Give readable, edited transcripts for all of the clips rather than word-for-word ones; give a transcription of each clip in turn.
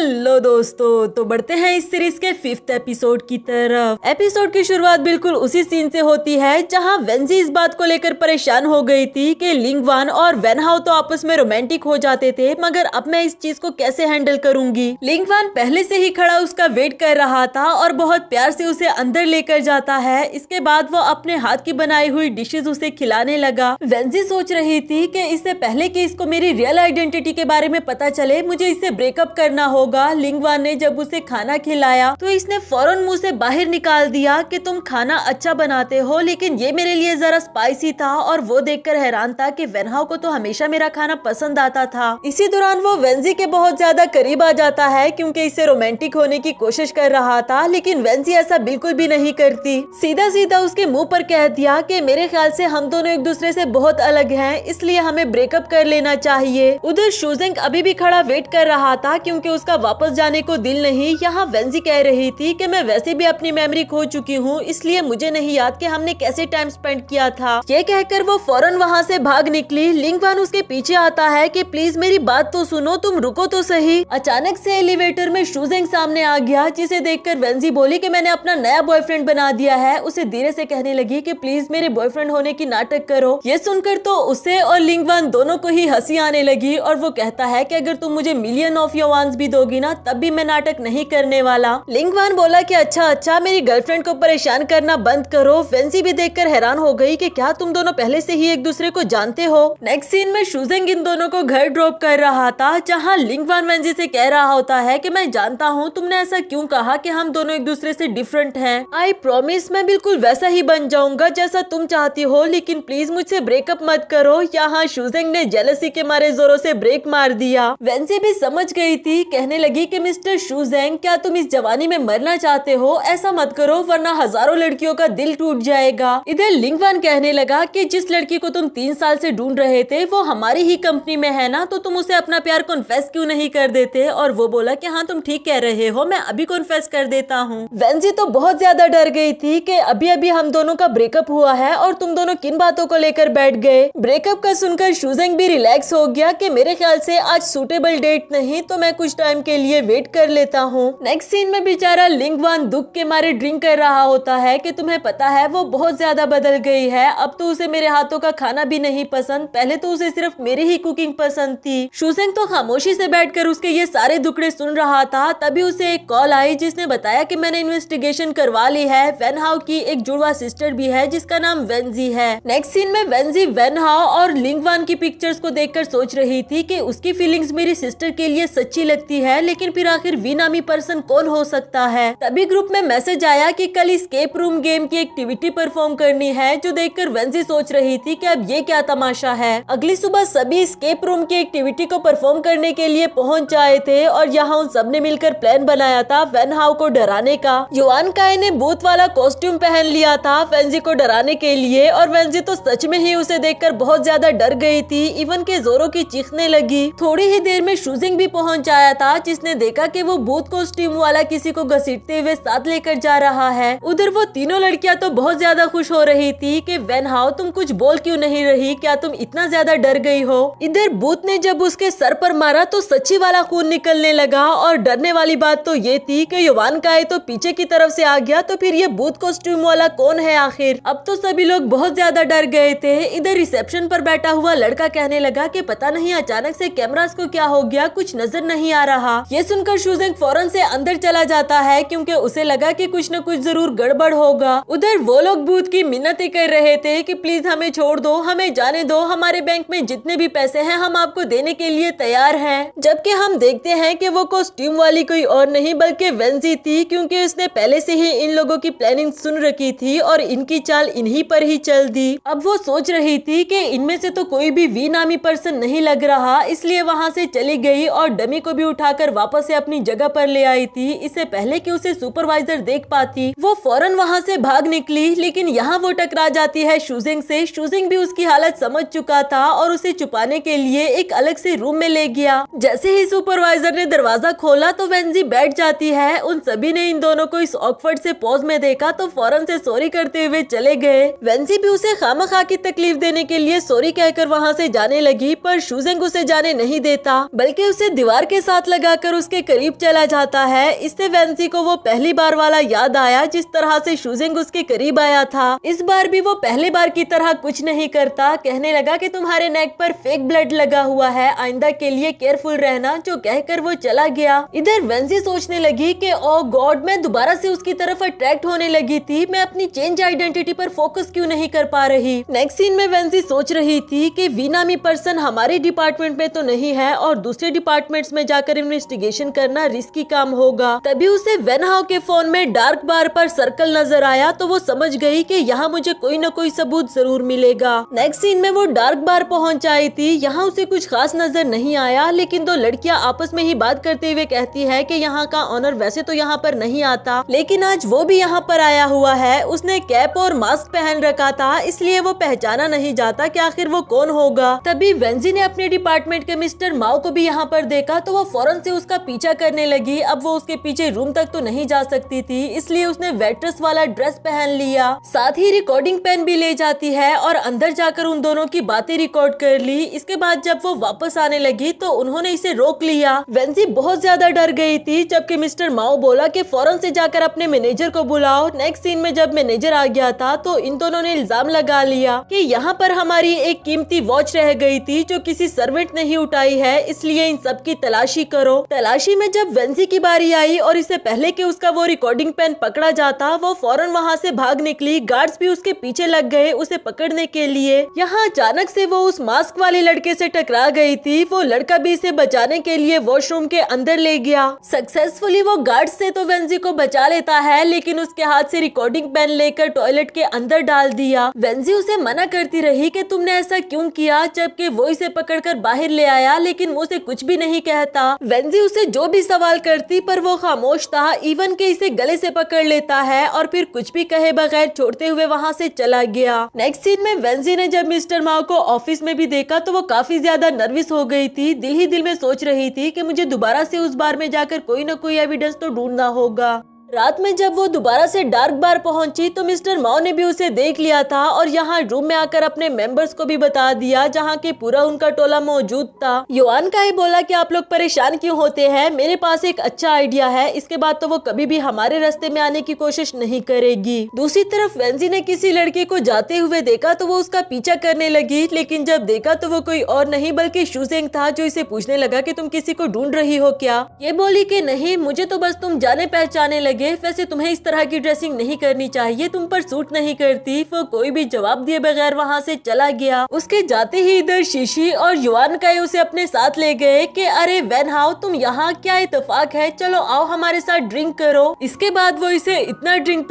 Hello दोस्तों, तो बढ़ते हैं इस सीरीज के 5th एपिसोड की तरफ। एपिसोड की शुरुआत बिल्कुल उसी सीन से होती है जहां वेंजी इस बात को लेकर परेशान हो गई थी कि लिंगवान और वेनहाउ तो आपस में रोमांटिक हो जाते थे, मगर अब मैं इस चीज को कैसे हैंडल करूंगी। लिंगवान पहले से ही खड़ा उसका वेट कर रहा था और बहुत प्यार से उसे अंदर लेकर जाता है। इसके बाद वो अपने हाथ की बनाई हुई डिशेज उसे खिलाने लगा। वेंजी सोच रही थी कि इससे पहले कि इसको मेरी रियल आइडेंटिटी के बारे में पता चले, मुझे इससे ब्रेकअप करना होगा। लिंगवान ने जब उसे खाना खिलाया तो इसने फौरन मुंह से बाहर निकाल दिया कि तुम खाना अच्छा बनाते हो, लेकिन ये मेरे लिए जरा स्पाइसी था। और वो देखकर हैरान था कि वेनहाउ को तो हमेशा मेरा खाना पसंद आता था। इसी दौरान वो वेंजी के बहुत ज्यादा करीब आ जाता है क्योंकि इससे रोमांटिक होने की कोशिश कर रहा था, लेकिन वेंजी ऐसा बिल्कुल भी नहीं करती। सीधा सीधा उसके मुंह पर कह दिया कि मेरे ख्याल से हम दोनों एक दूसरे से बहुत अलग हैं, इसलिए हमें ब्रेकअप कर लेना चाहिए। उधर शुजेंग अभी भी खड़ा वेट कर रहा था क्योंकि उसका वापस जाने को दिल नहीं। यहाँ वेंजी कह रही थी कि मैं वैसे भी अपनी मेमोरी खो चुकी हूँ, इसलिए मुझे नहीं याद कि हमने कैसे टाइम स्पेंड किया था। ये कहकर वो फौरन वहाँ से भाग निकली। लिंगवान उसके पीछे आता है कि प्लीज मेरी बात तो सुनो, तुम रुको तो सही। अचानक से एलिवेटर में शुजेंग सामने आ गया, जिसे देखकर वेंजी बोली कि मैंने अपना नया बॉयफ्रेंड बना दिया है। उसे धीरे से कहने लगी कि प्लीज मेरे बॉयफ्रेंड होने की नाटक करो। ये सुनकर तो उसे और लिंगवान दोनों को ही हंसी आने लगी और वो कहता है कि अगर तुम मुझे मिलियन ऑफ युआन्स भी दोगी ना, तब भी मैं नाटक नहीं करने वाला। लिंगवान बोला कि अच्छा मेरी गर्लफ्रेंड को परेशान करना बंद करो। वेंजी भी देखकर हैरान हो गई कि क्या तुम दोनों पहले से ही एक दूसरे को जानते हो। नेक्स्ट सीन में शुजेंग इन दोनों को घर ड्रॉप कर रहा था, जहाँ लिंगवान वेंजी से कह रहा होता है कि मैं जानता हूँ तुमने ऐसा क्यों कहा कि हम दोनों एक दूसरे से डिफरेंट हैं। आई प्रॉमिस मैं बिल्कुल वैसा ही बन जाऊंगा जैसा तुम चाहती हो, लेकिन प्लीज मुझसे ब्रेकअप मत करो। यहाँ शुजेंग ने जेलसी के मारे जोरों से ब्रेक मार दिया। वेंजी भी समझ गई थी, कहने लगी कि मिस्टर शुजेंग, क्या तुम इस जवानी में मरना चाहते हो? ऐसा मत करो वरना हजारों लड़कियों का दिल टूट जाएगा। इधर लिंगवान कहने लगा कि जिस लड़की को तुम 3 साल से ढूंढ रहे थे वो हमारी ही कंपनी में है ना, तो तुम उसे अपना प्यार कॉन्फेस क्यों नहीं कर देते? और वो बोला कि हाँ तुम ठीक कह रहे हो, मैं अभी कॉन्फेस कर देता हूँ। वेंजी तो बहुत ज्यादा डर गई थी कि अभी अभी हम दोनों का ब्रेकअप हुआ है और तुम दोनों किन बातों को लेकर बैठ गए। ब्रेकअप का सुनकर शुजेंग भी रिलैक्स हो गया कि मेरे ख्याल से आज सूटेबल डेट नहीं, तो मैं कुछ टाइम के लिए वेट कर लेता हूँ। नेक्स्ट सीन में बेचारा लिंगवान दुख के मारे ड्रिंक कर रहा होता है कि तुम्हें पता है वो बहुत ज्यादा बदल गई है, अब तो उसे मेरे हाथों का खाना भी नहीं पसंद, पहले तो उसे सिर्फ मेरी ही कुकिंग पसंद थी। शुजेंग तो खामोशी से बैठकर उसके ये सारे दुखड़े सुन रहा था। तभी उसे एक कॉल आई जिसने बताया कि मैंने इन्वेस्टिगेशन करवा ली है, वेनहाउ की एक जुड़वा सिस्टर भी है जिसका नाम वेंजी है। नेक्स्ट सीन में वेंजी वेनहाउ और लिंगवान की पिक्चर्स को देखकर सोच रही थी कि उसकी फीलिंग्स मेरी सिस्टर के लिए सच्ची लगती है, लेकिन फिर आखिर वी नामी पर्सन कौन हो सकता है। तभी ग्रुप में मैसेज आया कि कल एस्केप रूम गेम की एक्टिविटी परफॉर्म करनी है, जो देखकर वेंजी सोच रही थी कि अब ये क्या तमाशा है। अगली सुबह सभी एस्केप रूम की एक्टिविटी को परफॉर्म करने के लिए पहुंच जाए थे और यहाँ उन सबने मिलकर प्लान बनाया था वेनहाउ को डराने का। युआन काई ने भूत वाला कॉस्ट्यूम पहन लिया था वेंजी को डराने के लिए, और वेंजी तो सच में ही उसे देखकर बहुत ज्यादा डर गई थी, इवन के जोरों की चीखने लगी। थोड़ी ही देर में शुजेंग भी पहुंच आया था, जिसने देखा कि वो भूत कॉस्ट्यूम वाला किसी को घसीटते हुए साथ लेकर जा रहा है। उधर वो तीनों लड़कियां तो बहुत ज्यादा खुश हो रही थी कि वेनहाउ तुम कुछ बोल क्यों नहीं रही, क्या तुम इतना ज्यादा डर गई हो। इधर भूत ने जब उसके सर पर मारा तो सच्ची वाला खून निकलने लगा, और डरने वाली बात तो ये थी कि युआन काई तो पीछे की तरफ से आ गया, तो फिर ये भूत कॉस्ट्यूम वाला कौन है आखिर। अब तो सभी लोग बहुत ज्यादा डर गए थे। इधर रिसेप्शन पर बैठा हुआ लड़का कहने लगा कि पता नहीं अचानक से कैमरास को क्या हो गया, कुछ नजर नहीं आ रहा। ये सुनकर शुजेंग फौरन से अंदर चला जाता है क्योंकि उसे लगा कि कुछ न कुछ जरूर गड़बड़ होगा। उधर वो लोग भूत की मिन्नतें कर रहे थे कि प्लीज हमें छोड़ दो, हमें जाने दो, हमारे बैंक में जितने भी पैसे हैं हम आपको देने के लिए तैयार हैं। जबकि हम देखते हैं कि वो कॉस्ट्यूम वाली कोई और नहीं बल्कि वेंजी थी, क्योंकि उसने पहले से ही इन लोगों की प्लानिंग सुन रखी थी और इनकी चाल इन्हीं पर ही चल दी। अब वो सोच रही थी कि इनमें से तो कोई भी वी नामी पर्सन नहीं लग रहा, इसलिए वहाँ से चली गई और डमी को भी उठाकर वापस से अपनी जगह पर ले आई थी। इससे पहले कि उसे सुपरवाइजर देख पाती, वो फौरन वहाँ से भाग निकली, लेकिन यहाँ वो टकरा जाती है शुजेंग से। शुजेंग भी उसकी हालत समझ चुका था और उसे छुपाने के लिए एक अलग से रूम में ले गया। जैसे ही सुपरवाइजर ने दरवाजा खोला तो वेंजी बैठ जाती है। उन सभी ने इन दोनों को इस ऑकवर्ड से पॉज में देखा तो फौरन से सॉरी करते हुए चले गए। वेंजी भी उसे खामखा की तकलीफ देने के लिए सॉरी कहकर वहाँ से जाने लगी, पर शुजेंग उसे जाने नहीं देता, बल्कि उसे दीवार के साथ लगा लगाकर उसके करीब चला जाता है। इससे वेंजी को वो पहली बार वाला याद आया जिस तरह से शुजेंग उसके करीब आया था। इस बार भी वो पहली बार की तरह कुछ नहीं करता, कहने लगा कि तुम्हारे नेक पर फेक ब्लड लगा हुआ है, आइंदा के लिए केयरफुल रहना, जो कहकर वो चला गया। इधर वेंजी सोचने लगी कि ओ गॉड, मैं दोबारा से उसकी तरफ अट्रैक्ट होने लगी थी, मैं अपनी चेंज आइडेंटिटी पर फोकस क्यों नहीं कर पा रही। नेक्स्ट सीन में वेंजी सोच रही थी कि वी नामी पर्सन हमारे डिपार्टमेंट में तो नहीं है और दूसरे डिपार्टमेंट्स में जाकर इन्वेस्टिगेशन करना रिस्की काम होगा। तभी उसे वेन हाउ के फोन में डार्क बार पर सर्कल नजर आया तो वो समझ गई कि यहाँ मुझे कोई न कोई सबूत जरूर मिलेगा। नेक्स्ट सीन में वो डार्क बार पहुंच आई थी। यहाँ उसे कुछ खास नजर नहीं आया, लेकिन दो लड़कियां आपस में ही बात करते हुए कहती है कि यहाँ का ऑनर वैसे तो यहाँ पर नहीं आता, लेकिन आज वो भी यहाँ पर आया हुआ है। उसने कैप और मास्क पहन रखा था, इसलिए वो पहचाना नहीं जाता कि आखिर वो कौन होगा। तभी वेंजी ने अपने डिपार्टमेंट के मिस्टर माओ को भी यहाँ पर देखा तो वो फौरन से उसका पीछा करने लगी। अब वो उसके पीछे रूम तक तो नहीं जा सकती थी, इसलिए उसने वेट्रेस वाला ड्रेस पहन लिया, साथ ही रिकॉर्डिंग पेन भी ले जाती है और अंदर जाकर उन दोनों की बातें रिकॉर्ड कर ली। इसके बाद जब वो वापस आने लगी तो उन्होंने इसे रोक लिया। वेंजी बहुत ज्यादा डर गई थी, जबकि मिस्टर माओ बोला कि फौरन से जाकर अपने मैनेजर को बुलाओ। नेक्स्ट सीन में जब मैनेजर आ गया था तो इन दोनों ने इल्जाम लगा लिया कि यहाँ पर हमारी एक कीमती वॉच रह गई थी जो किसी सर्वेंट ने ही उठाई है, इसलिए इन सब की तलाशी करो। तलाशी में जब वेंजी की बारी आई और इससे पहले कि उसका वो रिकॉर्डिंग पेन पकड़ा जाता, वो फौरन वहाँ से भाग निकली। गार्ड्स भी उसके पीछे लग गए उसे पकड़ने के लिए। यहाँ अचानक से वो उस मास्क वाले लड़के से टकरा गई थी। वो लड़का भी इसे बचाने के लिए वॉशरूम के अंदर ले गया। सक्सेसफुली वो गार्ड से तो वेंजी को बचा लेता है, लेकिन उसके हाथ से रिकॉर्डिंग पेन लेकर टॉयलेट के अंदर डाल दिया। वेंजी उसे मना करती रही कि तुमने ऐसा क्यों किया, जबकि वो इसे पकड़कर बाहर ले आया, लेकिन वो उसे कुछ भी नहीं कहता। वेंजी उसे जो भी सवाल करती पर वो खामोश था, इवन के इसे गले से पकड़ लेता है और फिर कुछ भी कहे बगैर छोड़ते हुए वहाँ से चला गया। नेक्स्ट सीन में वेंजी ने जब मिस्टर माओ को ऑफिस में भी देखा तो वो काफी ज्यादा नर्वस हो गई थी। दिल ही दिल में सोच रही थी कि मुझे दोबारा से उस बार में जाकर कोई न कोई एविडेंस तो ढूंढना होगा। रात में जब वो दोबारा से डार्क बार पहुंची तो मिस्टर माओ ने भी उसे देख लिया था और यहाँ रूम में आकर अपने मेंबर्स को भी बता दिया, जहाँ के पूरा उनका टोला मौजूद था। युआन काई बोला कि आप लोग परेशान क्यों होते हैं, मेरे पास एक अच्छा आइडिया है, इसके बाद तो वो कभी भी हमारे रास्ते में आने की कोशिश नहीं करेगी। दूसरी तरफ वेंजी ने किसी लड़के को जाते हुए देखा तो वो उसका पीछा करने लगी, लेकिन जब देखा तो वो कोई और नहीं बल्कि शुजेंग था, जो इसे पूछने लगा कि तुम किसी को ढूंढ रही हो क्या। ये बोली कि नहीं, मुझे तो बस तुम जाने पहचाने लगे, वैसे तुम्हें इस तरह की ड्रेसिंग नहीं करनी चाहिए, तुम पर सूट नहीं करती। वो कोई भी जवाब दिए बगैर वहाँ से चला गया। उसके जाते ही इधर शीशी और युआन काई उसे अपने साथ ले गए कि अरे वेन हाउ, तुम यहाँ, क्या इत्तेफाक है, चलो आओ हमारे साथ ड्रिंक करो। इसके बाद वो इसे इतना ड्रिंक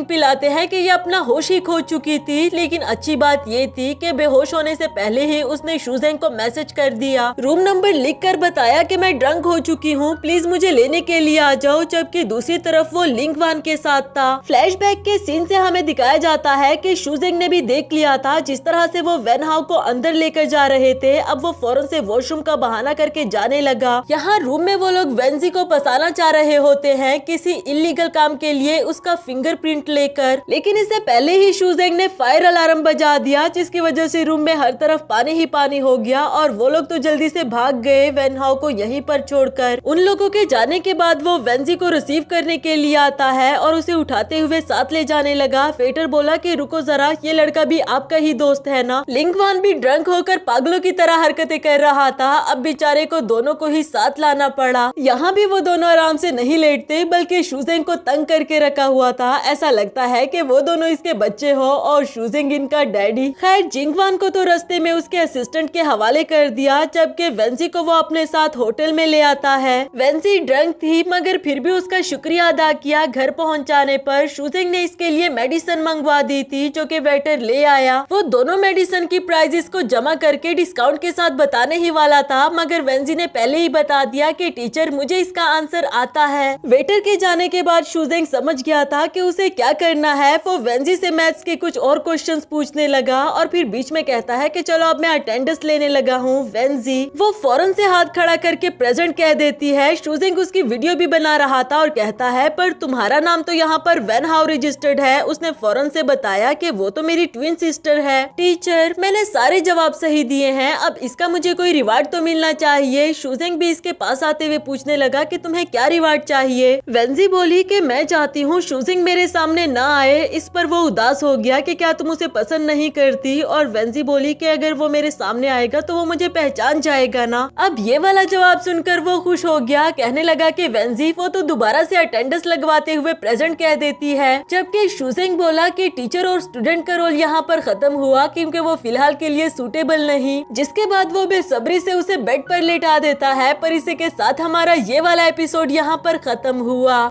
पिलाते हैं कि ये अपना होश ही खो चुकी थी। लेकिन अच्छी बात ये थी कि बेहोश होने से पहले ही उसने शुजेंग को मैसेज कर दिया, रूम नंबर लिख कर बताया कि मैं ड्रंक हो चुकी हूँ, प्लीज मुझे लेने के लिए आ जाओ। जबकि दूसरी तरफ वो लिंगवान के साथ था। फ्लैशबैक के सीन से हमें दिखाया जाता है कि शुजेंग ने भी देख लिया था जिस तरह से वो वेन हाउ को अंदर लेकर जा रहे थे। अब वो फौरन से वॉशरूम का बहाना करके जाने लगा। यहाँ रूम में वो लोग वेंजी को फंसाना चाह रहे होते हैं किसी इलीगल काम के लिए, उसका फिंगरप्रिंट लेकर, लेकिन इससे पहले ही शुजेंग ने फायर अलार्म बजा दिया, जिसकी वजह से रूम में हर तरफ पानी ही पानी हो गया और वो लोग तो जल्दी से भाग गए वेन हाउ को यहीं पर छोड़कर। उन लोगों के जाने के बाद वो वेंजी को रिसीव करने के लिए आता है और उसे उठाते हुए साथ ले जाने लगा। वेटर बोला कि रुको जरा, ये लड़का भी आपका ही दोस्त है ना। लिंगवान भी ड्रंक होकर पागलों की तरह हरकतें कर रहा था। अब बेचारे को दोनों को ही साथ लाना पड़ा। यहाँ भी वो दोनों आराम से नहीं लेटते बल्कि शुजेंग को तंग करके रखा हुआ था। ऐसा लगता है कि वो दोनों इसके बच्चे हो और शुजेंग इनका डैडी। खैर जिंगवान को तो रास्ते में उसके असिस्टेंट के हवाले कर दिया, जबकि वेंजी को वो अपने साथ होटल में ले आता है। वेंजी ड्रंक थी मगर फिर भी उसका शुक्रिया अदा किया। घर पहुंचाने पर शुजेंग ने इसके लिए मेडिसिन मंगवा दी थी जो कि वेटर ले आया। वो दोनों मेडिसिन की प्राइसेस को जमा करके डिस्काउंट के साथ बताने ही वाला था, मगर वेंजी ने पहले ही बता दिया कि टीचर मुझे इसका आंसर आता है। वेटर के जाने के बाद शुजेंग समझ गया था कि उसे क्या करना है। वो वेंजी से मैथ्स के कुछ और क्वेश्चंस पूछने लगा और फिर बीच में कहता है कि चलो अब मैं अटेंडेंस लेने लगा हूँ। वेंजी वो फौरन से हाथ खड़ा करके प्रेजेंट कह देती है। शुजेंग उसकी वीडियो भी बना रहा था और कहता है पर तुम्हारा नाम तो यहाँ पर वेन हाउ रजिस्टर्ड है। उसने फौरन से बताया कि वो तो मेरी ट्विन सिस्टर है। टीचर, मैंने सारे जवाब सही दिए हैं, अब इसका मुझे कोई रिवार्ड तो मिलना चाहिए। शुजेंग भी इसके पास आते हुए पूछने लगा कि तुम्हें क्या रिवार्ड चाहिए। वेंजी बोली कि मैं चाहती हूँ शुजेंग मेरे सामने न आए। इस पर वो उदास हो गया कि क्या तुम उसे पसंद नहीं करती, और वेंजी बोली कि अगर वो मेरे सामने आएगा तो वो मुझे पहचान जाएगा ना। अब ये वाला जवाब सुनकर वो खुश हो गया, कहने लगा कि वेंजी वो तो दोबारा से अटेंडेंस लगवाते हुए प्रेजेंट कह देती है। जबकि शुजेंग बोला कि टीचर और स्टूडेंट का रोल यहाँ पर खत्म हुआ क्योंकि वो फिलहाल के लिए सूटेबल नहीं। जिसके बाद वो बेसब्री से उसे बेड पर लेटा देता है। पर इसी के साथ हमारा ये वाला एपिसोड यहाँ पर खत्म हुआ।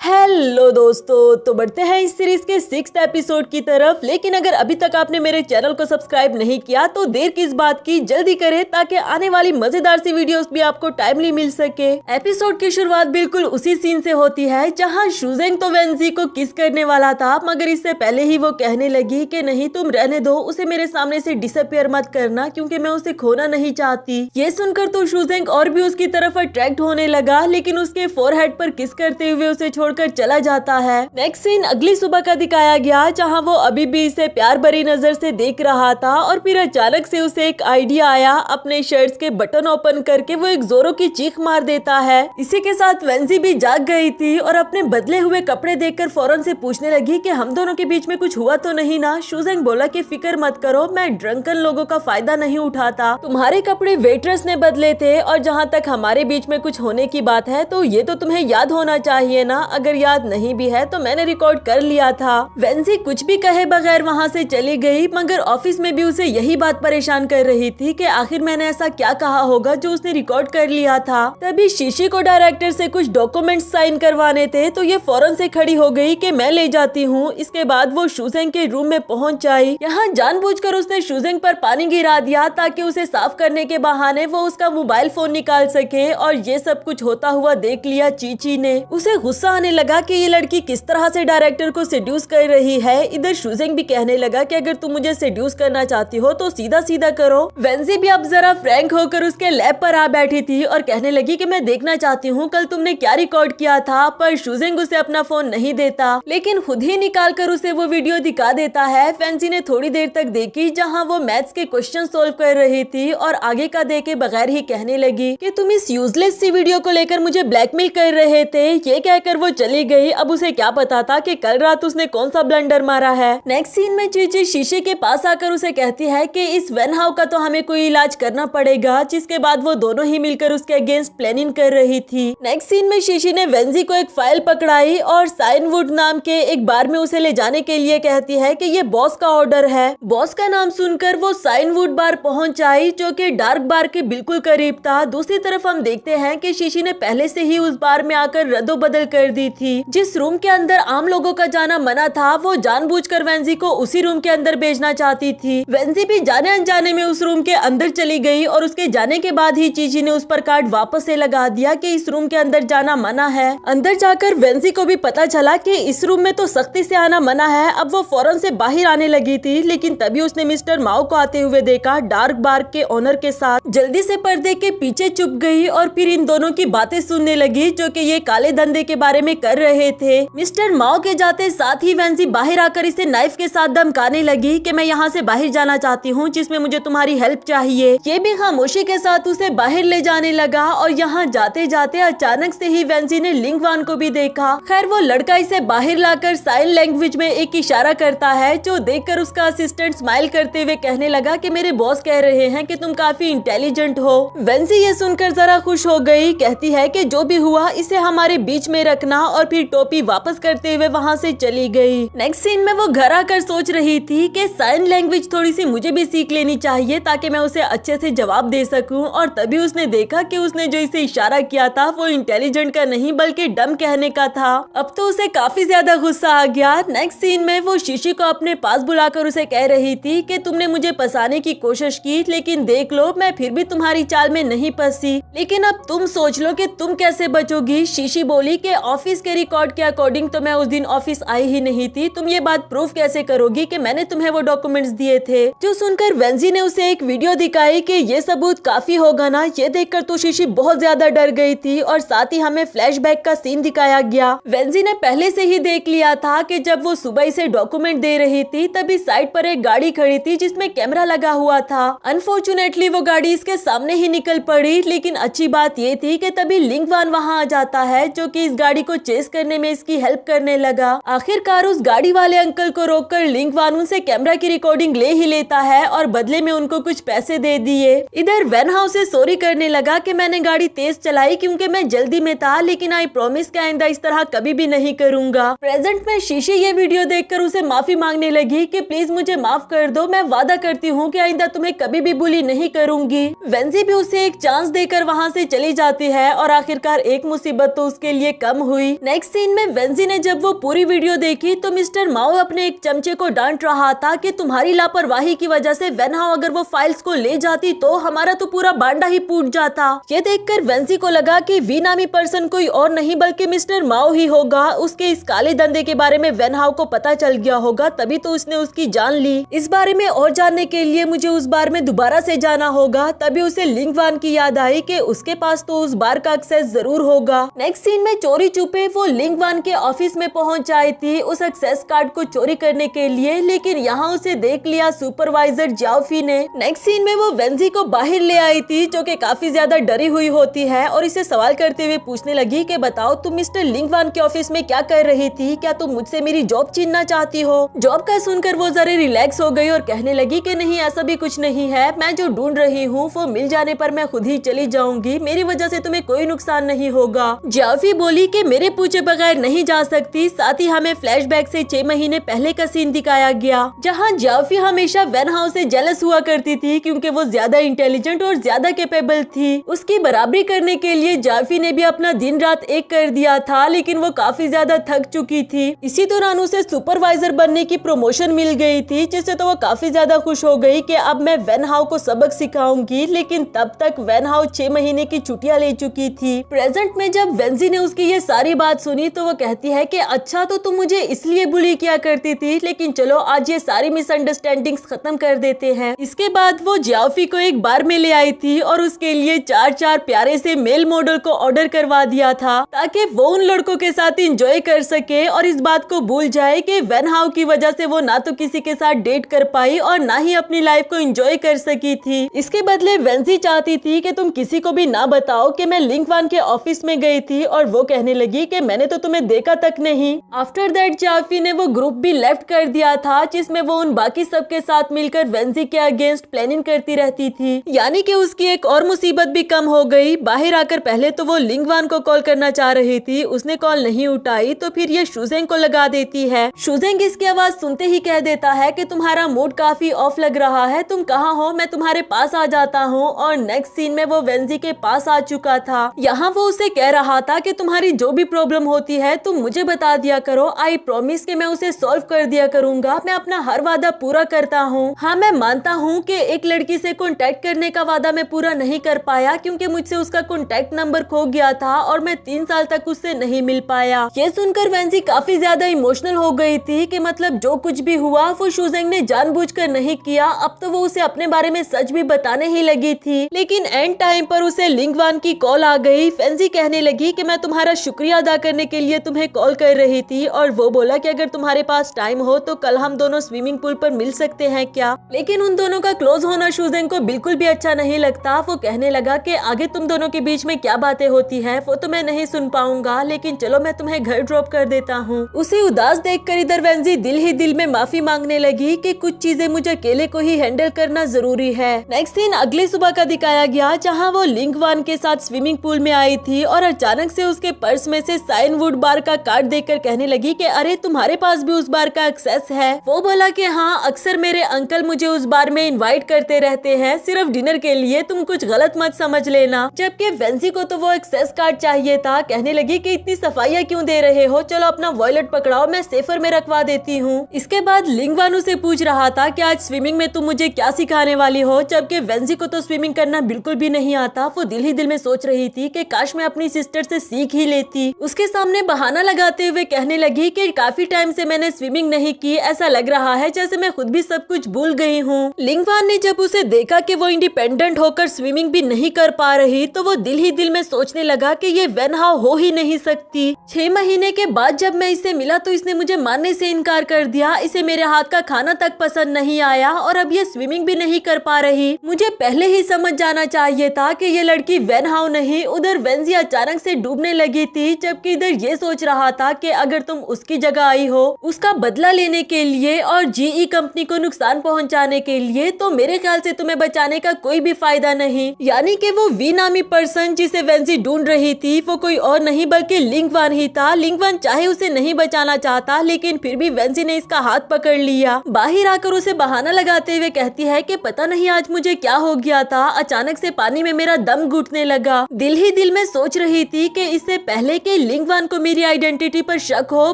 हेलो दोस्तों, तो बढ़ते हैं इस सीरीज के 6th एपिसोड की तरफ। लेकिन अगर अभी तक आपने मेरे चैनल को सब्सक्राइब नहीं किया तो देर किस बात की, जल्दी करें ताकि आने वाली मजेदार सी वीडियोस भी आपको टाइमली मिल सके। एपिसोड की शुरुआत बिल्कुल उसी सीन से होती है जहां शुजेंग तो वेंजी को किस करने वाला था, मगर इससे पहले ही वो कहने लगी कि नहीं तुम रहने दो, उसे मेरे सामने से डिसअपियर मत करना क्योंकि मैं उसे खोना नहीं चाहती। ये सुनकर तो शुजेंग और भी उसकी तरफ अट्रैक्ट होने लगा, लेकिन उसके फोरहेड पर किस करते हुए उसे कर चला जाता है। नेक्स्ट सीन अगली सुबह का दिखाया गया जहां वो अभी भी इसे प्यार भरी नजर से देख रहा था, और फिर अचानक से उसे एक आइडिया आया। अपने शर्ट्स के बटन ओपन करके वो एक जोरों की चीख मार देता है। इसी के साथ वेंजी भी जाग गई थी और अपने बदले हुए कपड़े देखकर फौरन से पूछने लगी कि हम दोनों के बीच में कुछ हुआ तो नहीं ना। शुजेंग बोला कि फिक्र मत करो, मैं ड्रंकन लोगों का फायदा नहीं उठाता, तुम्हारे कपड़े वेट्रेस ने बदले थे, और जहाँ तक हमारे बीच में कुछ होने की बात है तो ये तो तुम्हें याद होना चाहिए ना। अगर याद नहीं भी है तो मैंने रिकॉर्ड कर लिया था। वेंजी कुछ भी कहे बगैर वहाँ से चली गई, मगर ऑफिस में भी उसे यही बात परेशान कर रही थी कि आखिर मैंने ऐसा क्या कहा होगा जो उसने रिकॉर्ड कर लिया था। तभी शीशी को डायरेक्टर से कुछ डॉक्यूमेंट्स साइन करवाने थे तो ये फौरन से खड़ी हो गई कि मैं ले जाती हूँ। इसके बाद वो शुजेंग के रूम में पहुँच आई। यहाँ जानबूझकर उसने शुजेंग पर पानी गिरा दिया ताकि उसे साफ करने के बहाने वो उसका मोबाइल फोन निकाल सके, और ये सब कुछ होता हुआ देख लिया चीची ने। उसे गुस्सा आने लगा कि ये लड़की किस तरह से डायरेक्टर को सेड्यूस कर रही है। इधर शुजेंग भी कहने लगा कि अगर तुम मुझे सेड्यूस करना चाहती हो तो सीधा सीधा करो। वेंजी भी अब जरा फ्रैंक होकर उसके लैब पर आ बैठी थी और कहने लगी कि मैं देखना चाहती हूँ कल तुमने क्या रिकॉर्ड किया था। पर शुजेंग उसे अपना फोन नहीं देता, लेकिन खुद ही निकाल कर उसे वो वीडियो दिखा देता है। वेंजी ने थोड़ी देर तक देखी जहाँ वो मैथ्स के क्वेश्चन सोल्व कर रही थी, और आगे का देखे बगैर ही कहने लगी कि तुम इस यूजलेस सी वीडियो को लेकर मुझे ब्लैकमेल कर रहे थे। ये कहकर वो चली गई। अब उसे क्या पता था कि कल रात उसने कौन सा ब्लंडर मारा है। नेक्स्ट सीन में चीची शीशे के पास आकर उसे कहती है कि इस वेन हाउ का तो हमें कोई इलाज करना पड़ेगा, जिसके बाद वो दोनों ही मिलकर उसके अगेंस्ट प्लानिंग कर रही थी। नेक्स्ट सीन में शीशी ने वेंजी को एक फाइल पकड़ाई और साइनवुड नाम के एक बार में उसे ले जाने के लिए कहती है कि ये बॉस का ऑर्डर है। बॉस का नाम सुनकर वो साइनवुड बार पहुंच आई जो कि डार्क बार के बिल्कुल करीब था। दूसरी तरफ हम देखते हैं कि शीशी ने पहले से ही उस बार में आकर रद्दोबदल कर दी थी। जिस रूम के अंदर आम लोगों का जाना मना था, वो जानबूझकर वेंजी को उसी रूम के अंदर भेजना चाहती थी। वेंजी भी जाने अनजाने में उस रूम के अंदर चली गई, और उसके जाने के बाद ही चीची ने उस पर कार्ड वापस से लगा दिया कि इस रूम के अंदर जाना मना है। अंदर जाकर वेंजी को भी पता चला कि इस रूम में तो सख्ती से आना मना है। अब वो फौरन से बाहर आने लगी थी, लेकिन तभी उसने मिस्टर माओ को आते हुए देखा डार्क बार के ओनर के साथ। जल्दी से पर्दे के पीछे छुप गई और फिर इन दोनों की बातें सुनने लगी जो कि ये काले धंधे के बारे में कर रहे थे। मिस्टर माओ के जाते साथ ही वेंजी बाहर आकर इसे नाइफ के साथ धमकाने लगी कि मैं यहाँ से बाहर जाना चाहती हूँ, जिसमें मुझे तुम्हारी हेल्प चाहिए। ये भी खामोशी के साथ उसे बाहर ले जाने लगा, और यहाँ जाते जाते अचानक से ही वेंजी ने लिंगवान को भी देखा। खैर वो लड़का इसे बाहर लाकर साइन लैंग्वेज में एक इशारा करता है, जो देखकर उसका असिस्टेंट स्माइल करते हुए कहने लगा कि मेरे बॉस कह रहे हैं कि तुम काफी इंटेलिजेंट हो। वेंजी ये सुनकर जरा खुश हो गई, कहती है कि जो भी हुआ इसे हमारे बीच में रखना, और फिर टोपी वापस करते हुए वहाँ से चली गई। नेक्स्ट सीन में वो घर आकर सोच रही थी कि साइन लैंग्वेज थोड़ी सी मुझे भी सीख लेनी चाहिए ताकि मैं उसे अच्छे से जवाब दे सकूं, और तभी उसने देखा कि उसने जो इसे इशारा किया था वो इंटेलिजेंट का नहीं बल्कि डम कहने का था। अब तो उसे काफी ज्यादा गुस्सा आ गया। नेक्स्ट सीन में वो शीशी को अपने पास बुलाकर उसे कह रही थी कि तुमने मुझे फंसाने की कोशिश की, लेकिन देख लो मैं फिर भी तुम्हारी चाल में नहीं फंसी, लेकिन अब तुम सोच लो कि तुम कैसे बचोगी। शीशी बोली कि ऑफिस ऑफिस के रिकॉर्ड के अकॉर्डिंग तो मैं उस दिन ऑफिस आई ही नहीं थी, तुम ये बात प्रूफ कैसे करोगी कि मैंने तुम्हें वो डॉक्यूमेंट्स दिए थे। जो सुनकर वेंजी ने उसे एक वीडियो दिखाई कि ये सबूत काफी होगा ना। ये देखकर तो शीशी बहुत ज्यादा डर गई थी और साथ ही हमें फ्लैशबैक का सीन दिखाया गया। वेंजी ने पहले से ही देख लिया था कि जब वो सुबह इसे डॉक्यूमेंट दे रही थी तभी साइड पर एक गाड़ी खड़ी थी जिसमें कैमरा लगा हुआ था। अनफॉर्चुनेटली वो गाड़ी इसके सामने ही निकल पड़ी, लेकिन अच्छी बात ये थी कि तभी लिंगवान वहाँ आ जाता है जो कि इस गाड़ी को चेस करने में इसकी हेल्प करने लगा। आखिरकार उस गाड़ी वाले अंकल को रोककर लिंगवान उनसे कैमरा की रिकॉर्डिंग ले ही लेता है और बदले में उनको कुछ पैसे दे दिए। इधर वेन हाउ से सॉरी करने लगा कि मैंने गाड़ी तेज चलाई क्योंकि मैं जल्दी में था, लेकिन आई प्रॉमिस कि आइंदा इस तरह कभी भी नहीं करूंगा। प्रेजेंट में शीशी ये वीडियो देखकर उसे माफी मांगने लगी कि प्लीज मुझे माफ कर दो, मैं वादा करती हूँ कि आइंदा तुम्हें कभी भी बुली नहीं करूंगी। वेंजी भी उसे एक चांस देकर वहाँ से चली जाती है और आखिरकार एक मुसीबत तो उसके लिए कम हुई। नेक्स्ट सीन में वेंजी ने जब वो पूरी वीडियो देखी तो मिस्टर माओ अपने एक चमचे को डांट रहा था कि तुम्हारी लापरवाही की वजह से वेन हाउ अगर वो फाइल्स को ले जाती तो हमारा तो पूरा बांडा ही फूट जाता। ये देखकर वेंजी को लगा कि वी नामी पर्सन कोई और नहीं बल्कि मिस्टर माओ ही होगा। उसके इस काले धंधे के बारे में वेन हाउ को पता चल गया होगा, तभी तो उसने उसकी जान ली। इस बारे में और जानने के लिए मुझे उस बार में दोबारा से जाना होगा। तभी उसे लिंगवान की याद आई कि उसके पास तो उस बार का एक्सेस जरूर होगा। नेक्स्ट सीन में चोरी छुपे वो लिंगवान के ऑफिस में पहुंच आई थी उस एक्सेस कार्ड को चोरी करने के लिए, लेकिन यहाँ उसे देख लिया सुपरवाइजर जाओफी ने। नेक्स्ट सीन में वो वेंजी को बाहर ले आई थी जो कि काफी ज्यादा डरी हुई होती है और इसे सवाल करते हुए पूछने लगी कि बताओ तुम मिस्टर लिंगवान के ऑफिस में क्या कर रही थी, क्या तुम मुझसे मेरी जॉब छीनना चाहती हो। जॉब का सुनकर वो जरा रिलैक्स हो गई और कहने लगी कि नहीं ऐसा भी कुछ नहीं है, मैं जो ढूंढ रही हूँ वो मिल जाने पर मैं खुद ही चली जाऊंगी, मेरी वजह से तुम्हें कोई नुकसान नहीं होगा। जाओफी बोली कि मेरे पूछे बगैर नहीं जा सकती। साथ ही हमें फ्लैशबैक से 6 महीने पहले का सीन दिखाया गया जहाँ जाओफी हमेशा वेन हाउ से जेलस हुआ करती थी क्योंकि वो ज्यादा इंटेलिजेंट और ज्यादा कैपेबल थी। उसकी बराबरी करने के लिए जाओफी ने भी अपना दिन रात एक कर दिया था, लेकिन वो काफी ज्यादा थक चुकी थी। इसी दौरान उसे सुपरवाइजर बनने की प्रमोशन मिल गई थी, जिससे तो वो काफी ज्यादा खुश हो गई कि अब मैं वेन हाउ को सबक सिखाऊंगी। लेकिन तब तक वेन हाउ 6 महीने की छुट्टियां ले चुकी थी। प्रेजेंट में जब वेंजी ने उसकी ये सारी बात सुनी तो वो कहती है कि अच्छा तो तुम मुझे इसलिए बुली किया करती थी, लेकिन चलो आज ये सारी मिसअंडरस्टैंडिंग्स खत्म कर देते हैं। इसके बाद वो जाओफी को एक बार में ले आई थी और उसके लिए 4 प्यारे से मेल मॉडल को ऑर्डर करवा दिया था ताकि वो उन लड़कों के साथ एंजॉय कर सके और इस बात को भूल जाए कि वेन हाउ की वजह से वो ना तो किसी के साथ डेट कर पाई और ना ही अपनी लाइफ को एंजॉय कर सकी थी। इसके बदले वेंजी चाहती थी कि तुम किसी को भी ना बताओ कि मैं लिंगवान के ऑफिस में गई थी और वो कहने लगी कि मैंने तो तुम्हें देखा तक नहीं। आफ्टर दैट जाओफी ने वो ग्रुप भी लेफ्ट कर दिया था जिसमें वो उन बाकी सबके साथ मिलकर वेंजी के अगेंस्ट प्लानिंग करती रहती थी। यानी कि उसकी एक और मुसीबत भी कम हो गई। बाहर आकर पहले तो वो लिंगवान को कॉल करना चाह रही थी, उसने कॉल नहीं उठाई तो फिर ये शुजेंग को लगा देती है। शुजेंग इसकी आवाज सुनते ही कह देता है कि तुम्हारा मूड काफी ऑफ लग रहा है, तुम कहाँ हो, मैं तुम्हारे पास आ जाता हूँ। और नेक्स्ट सीन में वो वेंजी के पास आ चुका था। यहाँ वो उसे कह रहा था कि तुम्हारी जो भी प्रॉब्लम होती है तुम मुझे बता दिया करो, आई प्रॉमिस कि मैं उसे सॉल्व कर दिया करूंगा, मैं अपना हर वादा पूरा करता हूँ। हाँ मैं मानता हूँ कि एक लड़की से कॉन्टेक्ट करने का वादा मैं पूरा नहीं कर पाया क्योंकि मुझसे उसका कॉन्टेक्ट नंबर खो गया था और मैं 3 साल तक उससे नहीं मिल पाया। ये सुनकर वेंजी काफी ज्यादा इमोशनल हो गई थी कि मतलब जो कुछ भी हुआ वो शुजेंग ने जानबूझकर नहीं किया। अब तो वो उसे अपने बारे में सच भी बताने ही लगी थी, लेकिन एंड टाइम पर उसे लिंगवान की कॉल आ गई। वेंजी कहने लगी कि मैं तुम्हारा शुक्रिया अदा करने के लिए तुम्हें कॉल कर रही थी और वो बोला कि अगर तुम्हारे पास टाइम हो तो कल हम दोनों स्विमिंग पूल पर मिल सकते हैं क्या। लेकिन उन दोनों का क्लोज होना शुजेंग को बिल्कुल भी अच्छा नहीं लगता। वो कहने लगा कि आगे तुम दोनों के बीच में क्या बातें होती हैं वो तो मैं नहीं सुन पाऊंगा, लेकिन चलो मैं तुम्हें घर ड्रॉप कर देता हूँ। उसे उदास देखकर इधर वेंजी दिल ही दिल में माफी मांगने लगी कि कुछ चीजें मुझे अकेले को ही हैंडल करना जरूरी है। नेक्स्ट सीन अगली सुबह का दिखाया गया जहाँ वो लिंगवान के साथ स्विमिंग पूल में आई थी और अचानक से उसके पर्स में से साइनवुड बार का कार्ड देखकर कहने लगी कि अरे तुम्हारे पास भी उस बार का एक्सेस है। वो बोला कि हाँ अक्सर मेरे अंकल मुझे उस बार में इनवाइट करते रहते हैं सिर्फ डिनर के लिए, तुम कुछ गलत मत समझ लेना। जबकि वेंजी को तो वो एक्सेस कार्ड चाहिए था। कहने लगी कि इतनी सफाइयाँ क्यों दे रहे हो, चलो अपना वॉलेट पकड़ाओ मैं सेफर में रखवा देती हूँ। इसके बाद लिंगवान से पूछ रहा था कि आज स्विमिंग में तुम मुझे क्या सिखाने वाली हो, जबकि वेंजी को तो स्विमिंग करना बिल्कुल भी नहीं आता। वो दिल ही दिल में सोच रही थी कि काश मैं अपनी सिस्टर से सीख ही लेती। उसके सामने बहाना लगाते हुए कहने लगी कि काफी टाइम से मैंने स्विमिंग नहीं की, ऐसा लग रहा है जैसे मैं खुद भी सब कुछ भूल गई हूँ। लिंगवान ने जब उसे देखा कि वो इंडिपेंडेंट होकर स्विमिंग भी नहीं कर पा रही तो वो दिल ही दिल में सोचने लगा कि ये वेन हाओ हो ही नहीं सकती। 6 महीने के बाद जब मैं इससे मिला तो इसने मुझे मानने से इनकार कर दिया, इसे मेरे हाथ का खाना तक पसंद नहीं आया और अब ये स्विमिंग भी नहीं कर पा रही। मुझे पहले ही समझ जाना चाहिए था कि ये लड़की वेन हाओ नहीं। उधर वेंजी अचानक से डूबने लगी थी, जबकि इधर ये सोच रहा था कि अगर तुम उसकी जगह आई हो उसका बदला लेने के लिए और जीई कंपनी को नुकसान पहुंचाने के लिए, तो मेरे ख्याल से तुम्हें बचाने का कोई भी फायदा नहीं। यानी कि वो वी नामी पर्सन जिसे वेंजी ढूंढ रही थी वो कोई और नहीं बल्कि लिंगवान ही था। लिंगवान चाहे उसे नहीं बचाना चाहता, लेकिन फिर भी वेंजी ने इसका हाथ पकड़ लिया। बाहर आकर उसे बहाना लगाते हुए कहती है कि पता नहीं आज मुझे क्या हो गया था, अचानक से पानी में मेरा दम घुटने लगा। दिल ही दिल में सोच रही थी कि इससे पहले कि लिंगवान को मेरी आइडेंटिटी पर शक हो,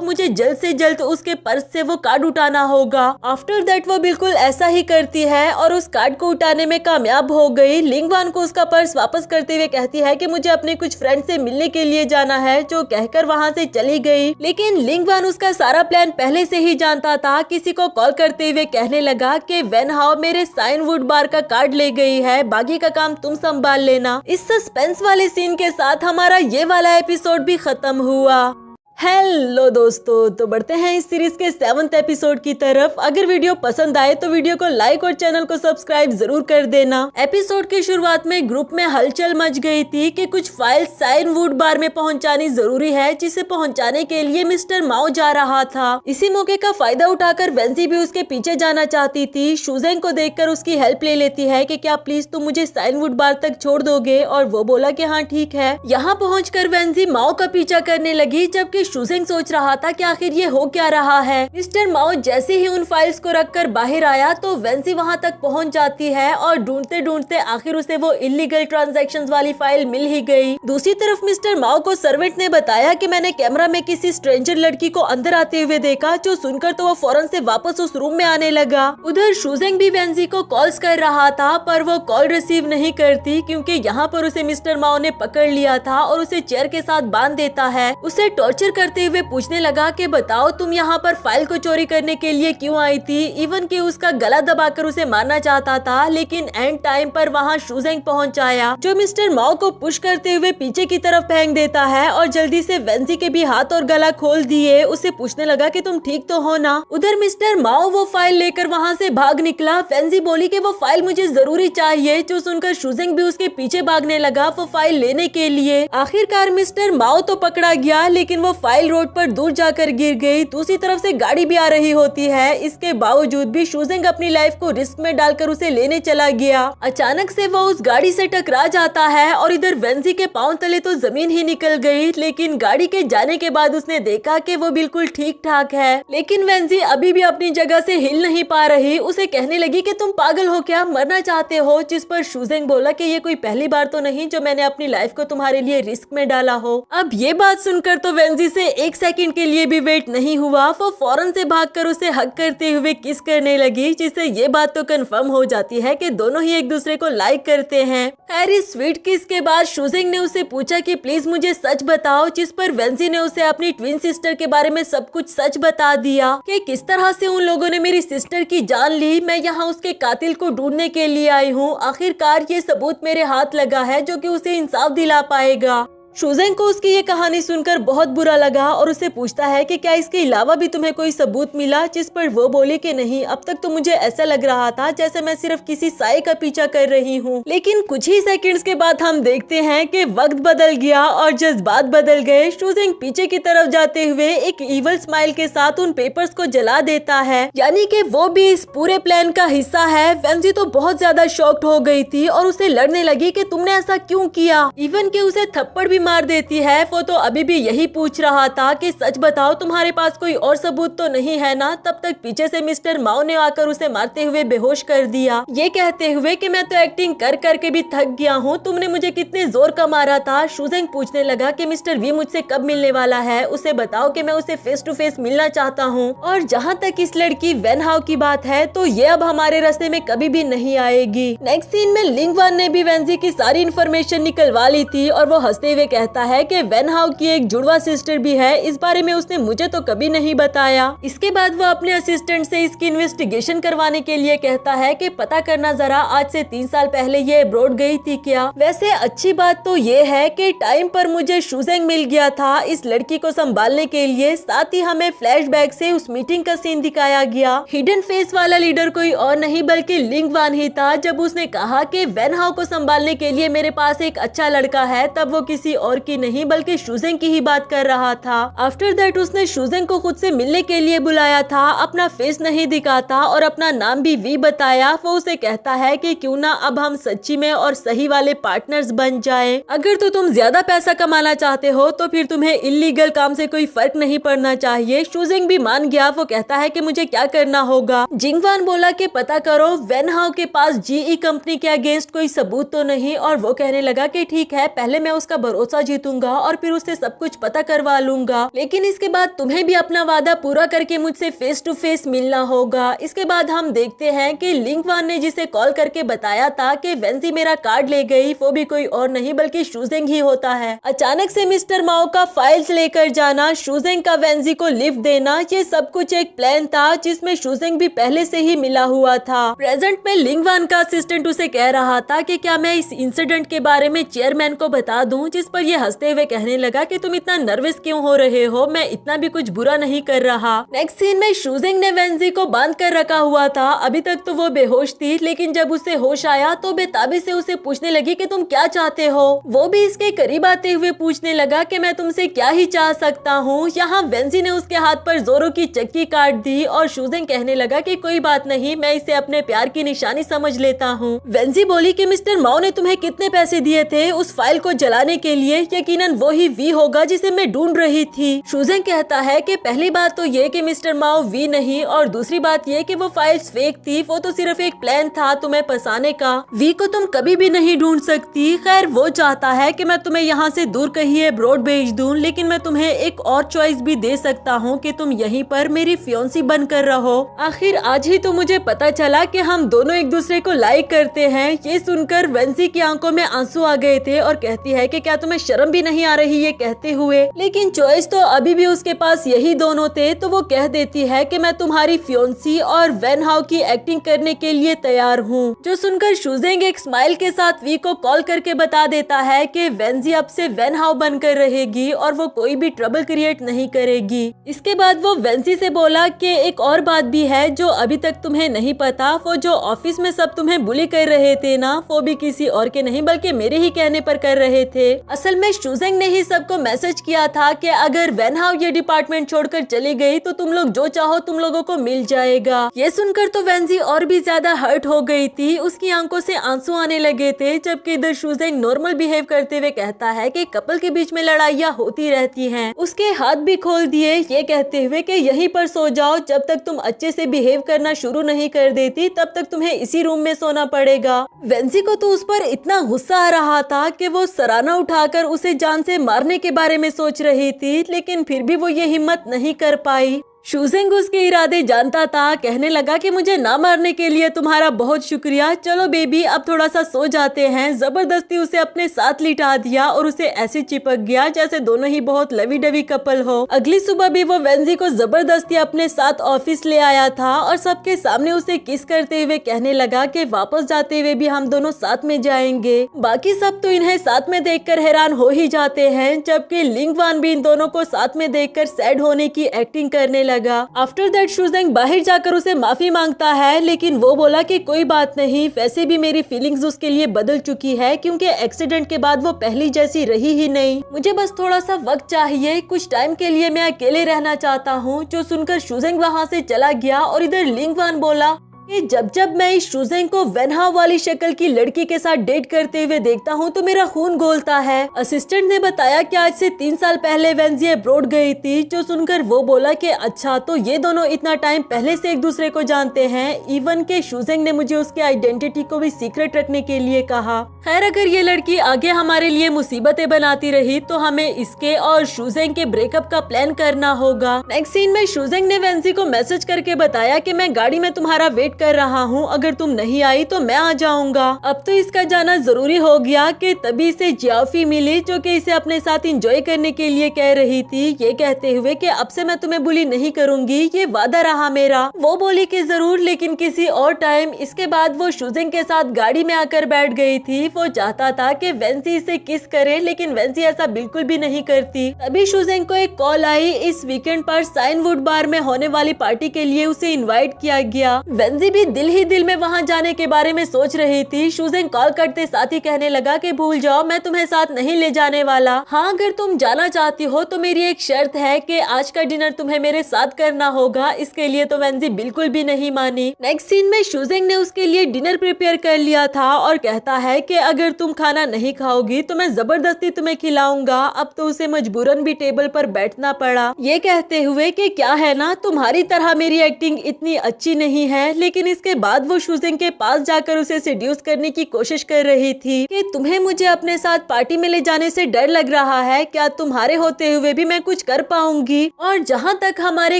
मुझे जल्द से जल्द उसके पर्स से वो कार्ड उठाना होगा। आफ्टर दैट वो बिल्कुल ऐसा ही करती है और उस कार्ड को उठाने में कामयाब हो गई। लिंगवान को उसका पर्स वापस करते हुए कहती है कि मुझे अपने कुछ फ्रेंड से मिलने के लिए जाना है, जो कहकर वहाँ से चली गई। लेकिन लिंगवान उसका सारा प्लान पहले से ही जानता था। किसी को कॉल करते हुए कहने लगा कि वेन हाओ मेरे साइनवुड बार का कार्ड ले गई है, बाकी का काम तुम संभाल लेना। इस सस्पेंस वाले सीन के साथ हमारा ये वाला एपिसोड भी खत्म हुआ। हेलो दोस्तों, तो बढ़ते हैं इस सीरीज के 7th एपिसोड की तरफ। अगर वीडियो पसंद आए तो वीडियो को लाइक और चैनल को सब्सक्राइब जरूर कर देना। एपिसोड की शुरुआत में ग्रुप में हलचल मच गई थी कि कुछ फाइल साइनवुड बार में पहुंचानी जरूरी है, जिसे पहुंचाने के लिए मिस्टर माओ जा रहा था। इसी मौके का फायदा उठाकर वेंजी भी उसके पीछे जाना चाहती थी। शुजेंग को देखकर उसकी हेल्प ले लेती है कि क्या प्लीज तुम मुझे साइनवुड बार तक छोड़ दोगे, और वो बोला कि हाँ ठीक है। यहाँ पहुँचकर वेंजी माओ का पीछा करने लगी, जबकि शुजेंग सोच रहा था कि आखिर ये हो क्या रहा है। मिस्टर माओ जैसे ही उन फाइल्स को रखकर बाहर आया तो वेंजी वहां तक पहुंच जाती है और ढूंढते ढूंढते आखिर उसे वो इलीगल ट्रांजैक्शंस वाली फाइल मिल ही गई। दूसरी तरफ मिस्टर माओ को सर्वेंट ने बताया कि मैंने कैमरा में किसी स्ट्रेंजर लड़की को अंदर आते हुए देखा, जो सुनकर तो वो फौरन से वापस उस रूम में आने लगा। उधर शुजेंग भी वेंजी को कॉल्स कर रहा था, पर वो कॉल रिसीव नहीं करती क्योंकि यहाँ पर उसे मिस्टर माओ ने पकड़ लिया था और उसे चेयर के साथ बांध देता है। उसे टॉर्चर करते हुए पूछने लगा कि बताओ तुम यहाँ पर फाइल को चोरी करने के लिए क्यों आई थी। इवन कि उसका गला दबाकर उसे मारना चाहता था, लेकिन एंड टाइम पर वहाँ शुजेंग पहुँच आया, जो मिस्टर माओ को पुश करते हुए पीछे की तरफ फेंक देता है और जल्दी से वेंजी के भी हाथ और गला खोल दिए। उसे पूछने लगा कि तुम ठीक तो हो ना। उधर मिस्टर माओ वो फाइल लेकर वहाँ से भाग निकला। वेंजी बोली कि वो फाइल मुझे जरूरी चाहिए, जो सुनकर शुजेंग भी उसके पीछे भागने लगा वो फाइल लेने के लिए। आखिरकार मिस्टर माओ तो पकड़ा गया, लेकिन वो फाइल रोड पर दूर जाकर गिर गई। दूसरी तरफ से गाड़ी भी आ रही होती है। इसके बावजूद भी शुजेंग अपनी लाइफ को रिस्क में डालकर उसे लेने चला गया। अचानक से वो उस गाड़ी से टकरा जाता है और इधर वेंजी के पांव तले तो जमीन ही निकल गई, लेकिन गाड़ी के जाने के बाद उसने देखा कि वो बिल्कुल ठीक ठाक है। लेकिन वेंजी अभी भी अपनी जगह से हिल नहीं पा रही। उसे कहने लगी कि तुम पागल हो क्या, मरना चाहते हो। जिस पर शुजेंग बोला कि ये कोई पहली बार तो नहीं जो मैंने अपनी लाइफ को तुम्हारे लिए रिस्क में डाला हो। अब ये बात सुनकर तो वेंजी से एक सेकंड के लिए भी वेट नहीं हुआ। वो फौरन से भागकर उसे हग करते हुए किस करने लगी, जिससे ये बात तो कंफर्म हो जाती है कि दोनों ही एक दूसरे को लाइक करते हैं। हैरी स्वीट किस के बाद शुजेंग ने उसे पूछा कि प्लीज मुझे सच बताओ, जिस पर वेंजी ने उसे अपनी ट्विन सिस्टर के बारे में सब कुछ सच बता दिया कि किस तरह से उन लोगों ने मेरी सिस्टर की जान ली। मैं यहाँ उसके कातिल को ढूंढने के लिए आई हूँ। आखिरकार ये सबूत मेरे हाथ लगा है जो कि उसे इंसाफ दिला पाएगा। शुजेंग को उसकी ये कहानी सुनकर बहुत बुरा लगा और उसे पूछता है कि क्या इसके अलावा भी तुम्हें कोई सबूत मिला, जिस पर वो बोली कि नहीं, अब तक तो मुझे ऐसा लग रहा था जैसे मैं सिर्फ किसी साए का पीछा कर रही हूँ। लेकिन कुछ ही सेकंड्स के बाद हम देखते हैं कि वक्त बदल गया और जज्बात बदल गए। शुजेंग पीछे की तरफ जाते हुए एक इवल स्माइल के साथ उन पेपर्स को जला देता है, यानी कि वो भी इस पूरे प्लान का हिस्सा है। वेंजी तो बहुत ज्यादा शॉक्ड हो गई थी और उसे लड़ने लगी कि तुमने ऐसा क्यों किया। इवन कि उसे थप्पड़ भी मार देती है। वो तो अभी भी यही पूछ रहा था कि सच बताओ तुम्हारे पास कोई और सबूत तो नहीं है ना। तब तक पीछे से मिस्टर माओ ने आकर उसे मारते हुए बेहोश कर दिया, ये कहते हुए कि मैं तो एक्टिंग कर करके भी थक गया हूँ, तुमने मुझे कितने जोर का मारा था। शुजेंग पूछने लगा कि मिस्टर वी मुझसे कब मिलने वाला है, उसे बताओ कि मैं उसे फेस टू फेस मिलना चाहता हूँ। और जहाँ तक इस लड़की वेन हाओ की बात है तो ये अब हमारे रास्ते में कभी भी नहीं आएगी। नेक्स्ट सीन में लिंगवान ने भी वेंजी की सारी इन्फॉर्मेशन निकलवा ली थी और वो हंसते हुए कहता है कि वेन हाउ की एक जुड़वा सिस्टर भी है, इस बारे में उसने मुझे तो कभी नहीं बताया। इसके बाद वो अपने असिस्टेंट से इसकी इन्वेस्टिगेशन करवाने के लिए कहता है कि पता करना जरा आज से 3 साल पहले ये अब्रॉड गई थी क्या। वैसे अच्छी बात तो ये है कि टाइम पर मुझे शुजेंग मिल गया था इस लड़की को संभालने के लिए। साथ ही हमें फ्लैशबैक से उस मीटिंग का सीन दिखाया गया। हिडन फेस वाला लीडर कोई और नहीं बल्कि लिंग वान ही था। जब उसने कहा कि वेन हाउ को संभालने के लिए मेरे पास एक अच्छा लड़का है, तब वो किसी और की नहीं बल्कि शुजेंग की ही बात कर रहा था। आफ्टर दैट उसने शुजेंग को खुद से मिलने के लिए बुलाया था। अपना फेस नहीं दिखाता और अपना नाम भी वी बताया। वो उसे कहता है कि क्यों ना अब हम सच्ची में और सही वाले पार्टनर्स बन जाए। अगर तो तुम ज्यादा पैसा कमाना चाहते हो तो फिर तुम्हें इलीगल काम से कोई फर्क नहीं पड़ना चाहिए। शुजेंग भी मान गया। वो कहता है कि मुझे क्या करना होगा। जिंगवान बोला कि पता करो वेन हाउ के पास जीई कंपनी के अगेंस्ट कोई सबूत तो नहीं। और वो कहने लगा कि ठीक है, पहले मैं उसका भरोसा जीतूंगा और फिर उससे सब कुछ पता करवा लूंगा, लेकिन इसके बाद तुम्हें भी अपना वादा पूरा करके मुझसे फेस टू फेस मिलना होगा। इसके बाद हम देखते हैं कि लिंगवान ने जिसे कॉल करके बताया था कि वेंजी मेरा कार्ड ले गई, वो भी कोई और नहीं बल्कि शुजेंग ही होता है। अचानक से मिस्टर माओ का फाइल्स लेकर जाना, शुजेंग का वेंजी को लिफ्ट देना, ये सब कुछ एक प्लान था जिसमें शुजेंग भी पहले से ही मिला हुआ था। प्रेजेंट में लिंगवान का असिस्टेंट उसे कह रहा था कि क्या मैं इस इंसिडेंट के बारे में चेयरमैन को बता दूं, जिस पर ये हंसते हुए कहने लगा कि तुम इतना नर्वस क्यों हो रहे हो, मैं इतना भी कुछ बुरा नहीं कर रहा। नेक्स्ट सीन में शुजेंग ने वेंजी को बांध कर रखा हुआ था। अभी तक तो वो बेहोश थी, लेकिन जब उसे होश आया तो बेताबी से उसे पूछने लगी कि तुम क्या चाहते हो। वो भी इसके करीब आते हुए पूछने लगा कि मैं तुमसे क्या ही चाह सकता हूँ। यहाँ वेंजी ने उसके हाथ पर जोरों की चक्की काट दी और शुजेंग कहने लगा कि कोई बात नहीं, मैं इसे अपने प्यार की निशानी समझ लेता हूँ। वेंजी बोली कि मिस्टर माओ ने तुम्हें कितने पैसे दिए थे उस फाइल को जलाने के लिए? यकीनन वो ही वी होगा जिसे मैं ढूंढ रही थी। शुजेंग कहता है कि पहली बात तो ये कि मिस्टर माओ वी नहीं, और दूसरी बात ये कि वो फाइल्स फेक थी, वो तो सिर्फ एक प्लान था तुम्हें फंसाने का। वी को तुम कभी भी नहीं ढूंढ सकती। खैर वो चाहता है कि मैं तुम्हें यहाँ से दूर कहीं अब्रॉड भेज दूं, लेकिन मैं तुम्हें एक और चॉइस भी दे सकता हूँ कि तुम यहीं पर मेरी फियोंसी बनकर रहो। आखिर आज ही तो मुझे पता चला कि हम दोनों एक दूसरे को लाइक करते हैं। ये सुनकर वेंजी की आंखों में आंसू आ गए थे और कहती है कि क्या तुम्हें शर्म भी नहीं आ रही ये कहते हुए, लेकिन चॉइस तो अभी भी उसके पास यही दोनों थे। तो वो कह देती है कि मैं तुम्हारी फियोंसी और वेन हाउ की एक्टिंग करने के लिए तैयार हूँ। जो सुनकर शुजेंग एक स्माइल के साथ वी को कॉल करके बता देता है कि वेंजी अब से वेन हाउ बनकर रहेगी और वो कोई भी ट्रबल क्रिएट नहीं करेगी। इसके बाद वो वेंजी से बोला कि एक और बात भी है जो अभी तक तुम्हें नहीं पता, वो जो ऑफिस में सब तुम्हें बुली कर रहे थे ना, वो भी किसी और के नहीं बल्कि मेरे ही कहने पर कर रहे थे। असल में शुजेंग ने ही सबको मैसेज किया था कि अगर वेन हाउ ये डिपार्टमेंट छोड़कर चली गई तो तुम लोग जो चाहो तुम लोगों को मिल जाएगा। ये सुनकर तो वेंजी और भी ज्यादा हर्ट हो गई थी, उसकी आंखों से आंसू आने लगे थे। जबकि इधर शुजेंग नॉर्मल बिहेव करते हुए कहता है कि कपल के बीच में लड़ाइयाँ होती रहती हैं। उसके हाथ भी खोल दिए ये कहते हुए कि यहीं पर सो जाओ, जब तक तुम अच्छे से बिहेव करना शुरू नहीं कर देती तब तक तुम्हें इसी रूम में सोना पड़ेगा। वेंजी को तो उस पर इतना गुस्सा आ रहा था कि वो सराना उठाकर उसे जान से मारने के बारे में सोच रही थी, लेकिन फिर भी वो ये हिम्मत नहीं कर पाई। शुजेंग उसके इरादे जानता था, कहने लगा कि मुझे ना मारने के लिए तुम्हारा बहुत शुक्रिया, चलो बेबी अब थोड़ा सा सो जाते हैं। जबरदस्ती उसे अपने साथ लिटा दिया और उसे ऐसे चिपक गया जैसे दोनों ही बहुत लवी डवी कपल हो। अगली सुबह भी वो वेंजी को जबरदस्ती अपने साथ ऑफिस ले आया था और सबके सामने उसे किस करते हुए कहने लगा कि वापस जाते हुए भी हम दोनों साथ में जाएंगे। बाकी सब तो इन्हें साथ में देखकर हैरान हो ही जाते हैं, जबकि लिंगवान भी इन दोनों को साथ में देखकर सैड होने की एक्टिंग करने लगा। आफ्टर दैट शुजेंग बाहर जाकर उसे माफी मांगता है, लेकिन वो बोला कि कोई बात नहीं, वैसे भी मेरी फीलिंग्स उसके लिए बदल चुकी है क्योंकि एक्सीडेंट के बाद वो पहली जैसी रही ही नहीं। मुझे बस थोड़ा सा वक्त चाहिए, कुछ टाइम के लिए मैं अकेले रहना चाहता हूँ। जो सुनकर शुजेंग वहाँ से चला गया और इधर लिंगवान बोला कि जब मैं इस शुजेंग को वेन हाउ वाली शक्ल की लड़की के साथ डेट करते हुए देखता हूँ तो मेरा खून खौलता है। असिस्टेंट ने बताया कि आज से 3 साल पहले वेंजी अब्रॉड गई थी। जो सुनकर वो बोला कि अच्छा, तो ये दोनों इतना टाइम पहले से एक दूसरे को जानते हैं। इवन के शुजेंग ने मुझे उसके आइडेंटिटी को भी सीक्रेट रखने के लिए कहा। खैर अगर ये लड़की आगे हमारे लिए मुसीबतें बनाती रही तो हमें इसके और शुजेंग के ब्रेकअप का प्लान करना होगा। नेक्स्ट सीन में शुजेंग ने वेंजी को मैसेज करके बताया कि मैं गाड़ी में तुम्हारा वेट कर रहा हूँ, अगर तुम नहीं आई तो मैं आ जाऊंगा। अब तो इसका जाना जरूरी हो गया कि तभी से जियाफी मिली जो कि इसे अपने साथ एंजॉय करने के लिए कह रही थी, ये कहते हुए कि अब से मैं तुम्हें बुली नहीं करूंगी, ये वादा रहा मेरा। वो बोली कि जरूर, लेकिन किसी और टाइम। इसके बाद वो शुजेंग के साथ गाड़ी में आकर बैठ गई थी। वो चाहता था कि वेंसी इसे किस करे, लेकिन वेंसी ऐसा बिल्कुल भी नहीं करती। तभी शुजेंग को एक कॉल आई। इस वीकेंड पर साइनवुड बार में होने वाली पार्टी के लिए उसे इनवाइट किया गया। वेंसी भी दिल ही दिल में वहाँ जाने के बारे में सोच रही थी। शुजेंग कॉल करते साथ ही कहने लगा कि भूल जाओ, मैं तुम्हें साथ नहीं ले जाने वाला। हाँ, अगर तुम जाना चाहती हो तो मेरी एक शर्त है कि आज का डिनर तुम्हें मेरे साथ करना होगा। इसके लिए तो वेंसी बिल्कुल भी नहीं मानी। नेक्स्ट सीन में शुजेंग ने उसके लिए डिनर प्रिपेयर कर लिया था और कहता है कि अगर तुम खाना नहीं खाओगी तो मैं जबरदस्ती तुम्हें खिलाऊंगा। अब तो उसे मजबूरन भी टेबल पर बैठना पड़ा, ये कहते हुए कि क्या है ना, तुम्हारी तरह मेरी एक्टिंग इतनी अच्छी नहीं है। लेकिन इसके बाद वो शुजेंग के पास जाकर उसे सेड्यूस करने की कोशिश कर रही थी कि तुम्हें मुझे अपने साथ पार्टी में ले जाने से डर लग रहा है, क्या तुम्हारे होते हुए भी मैं कुछ कर पाऊंगी? और जहाँ तक हमारे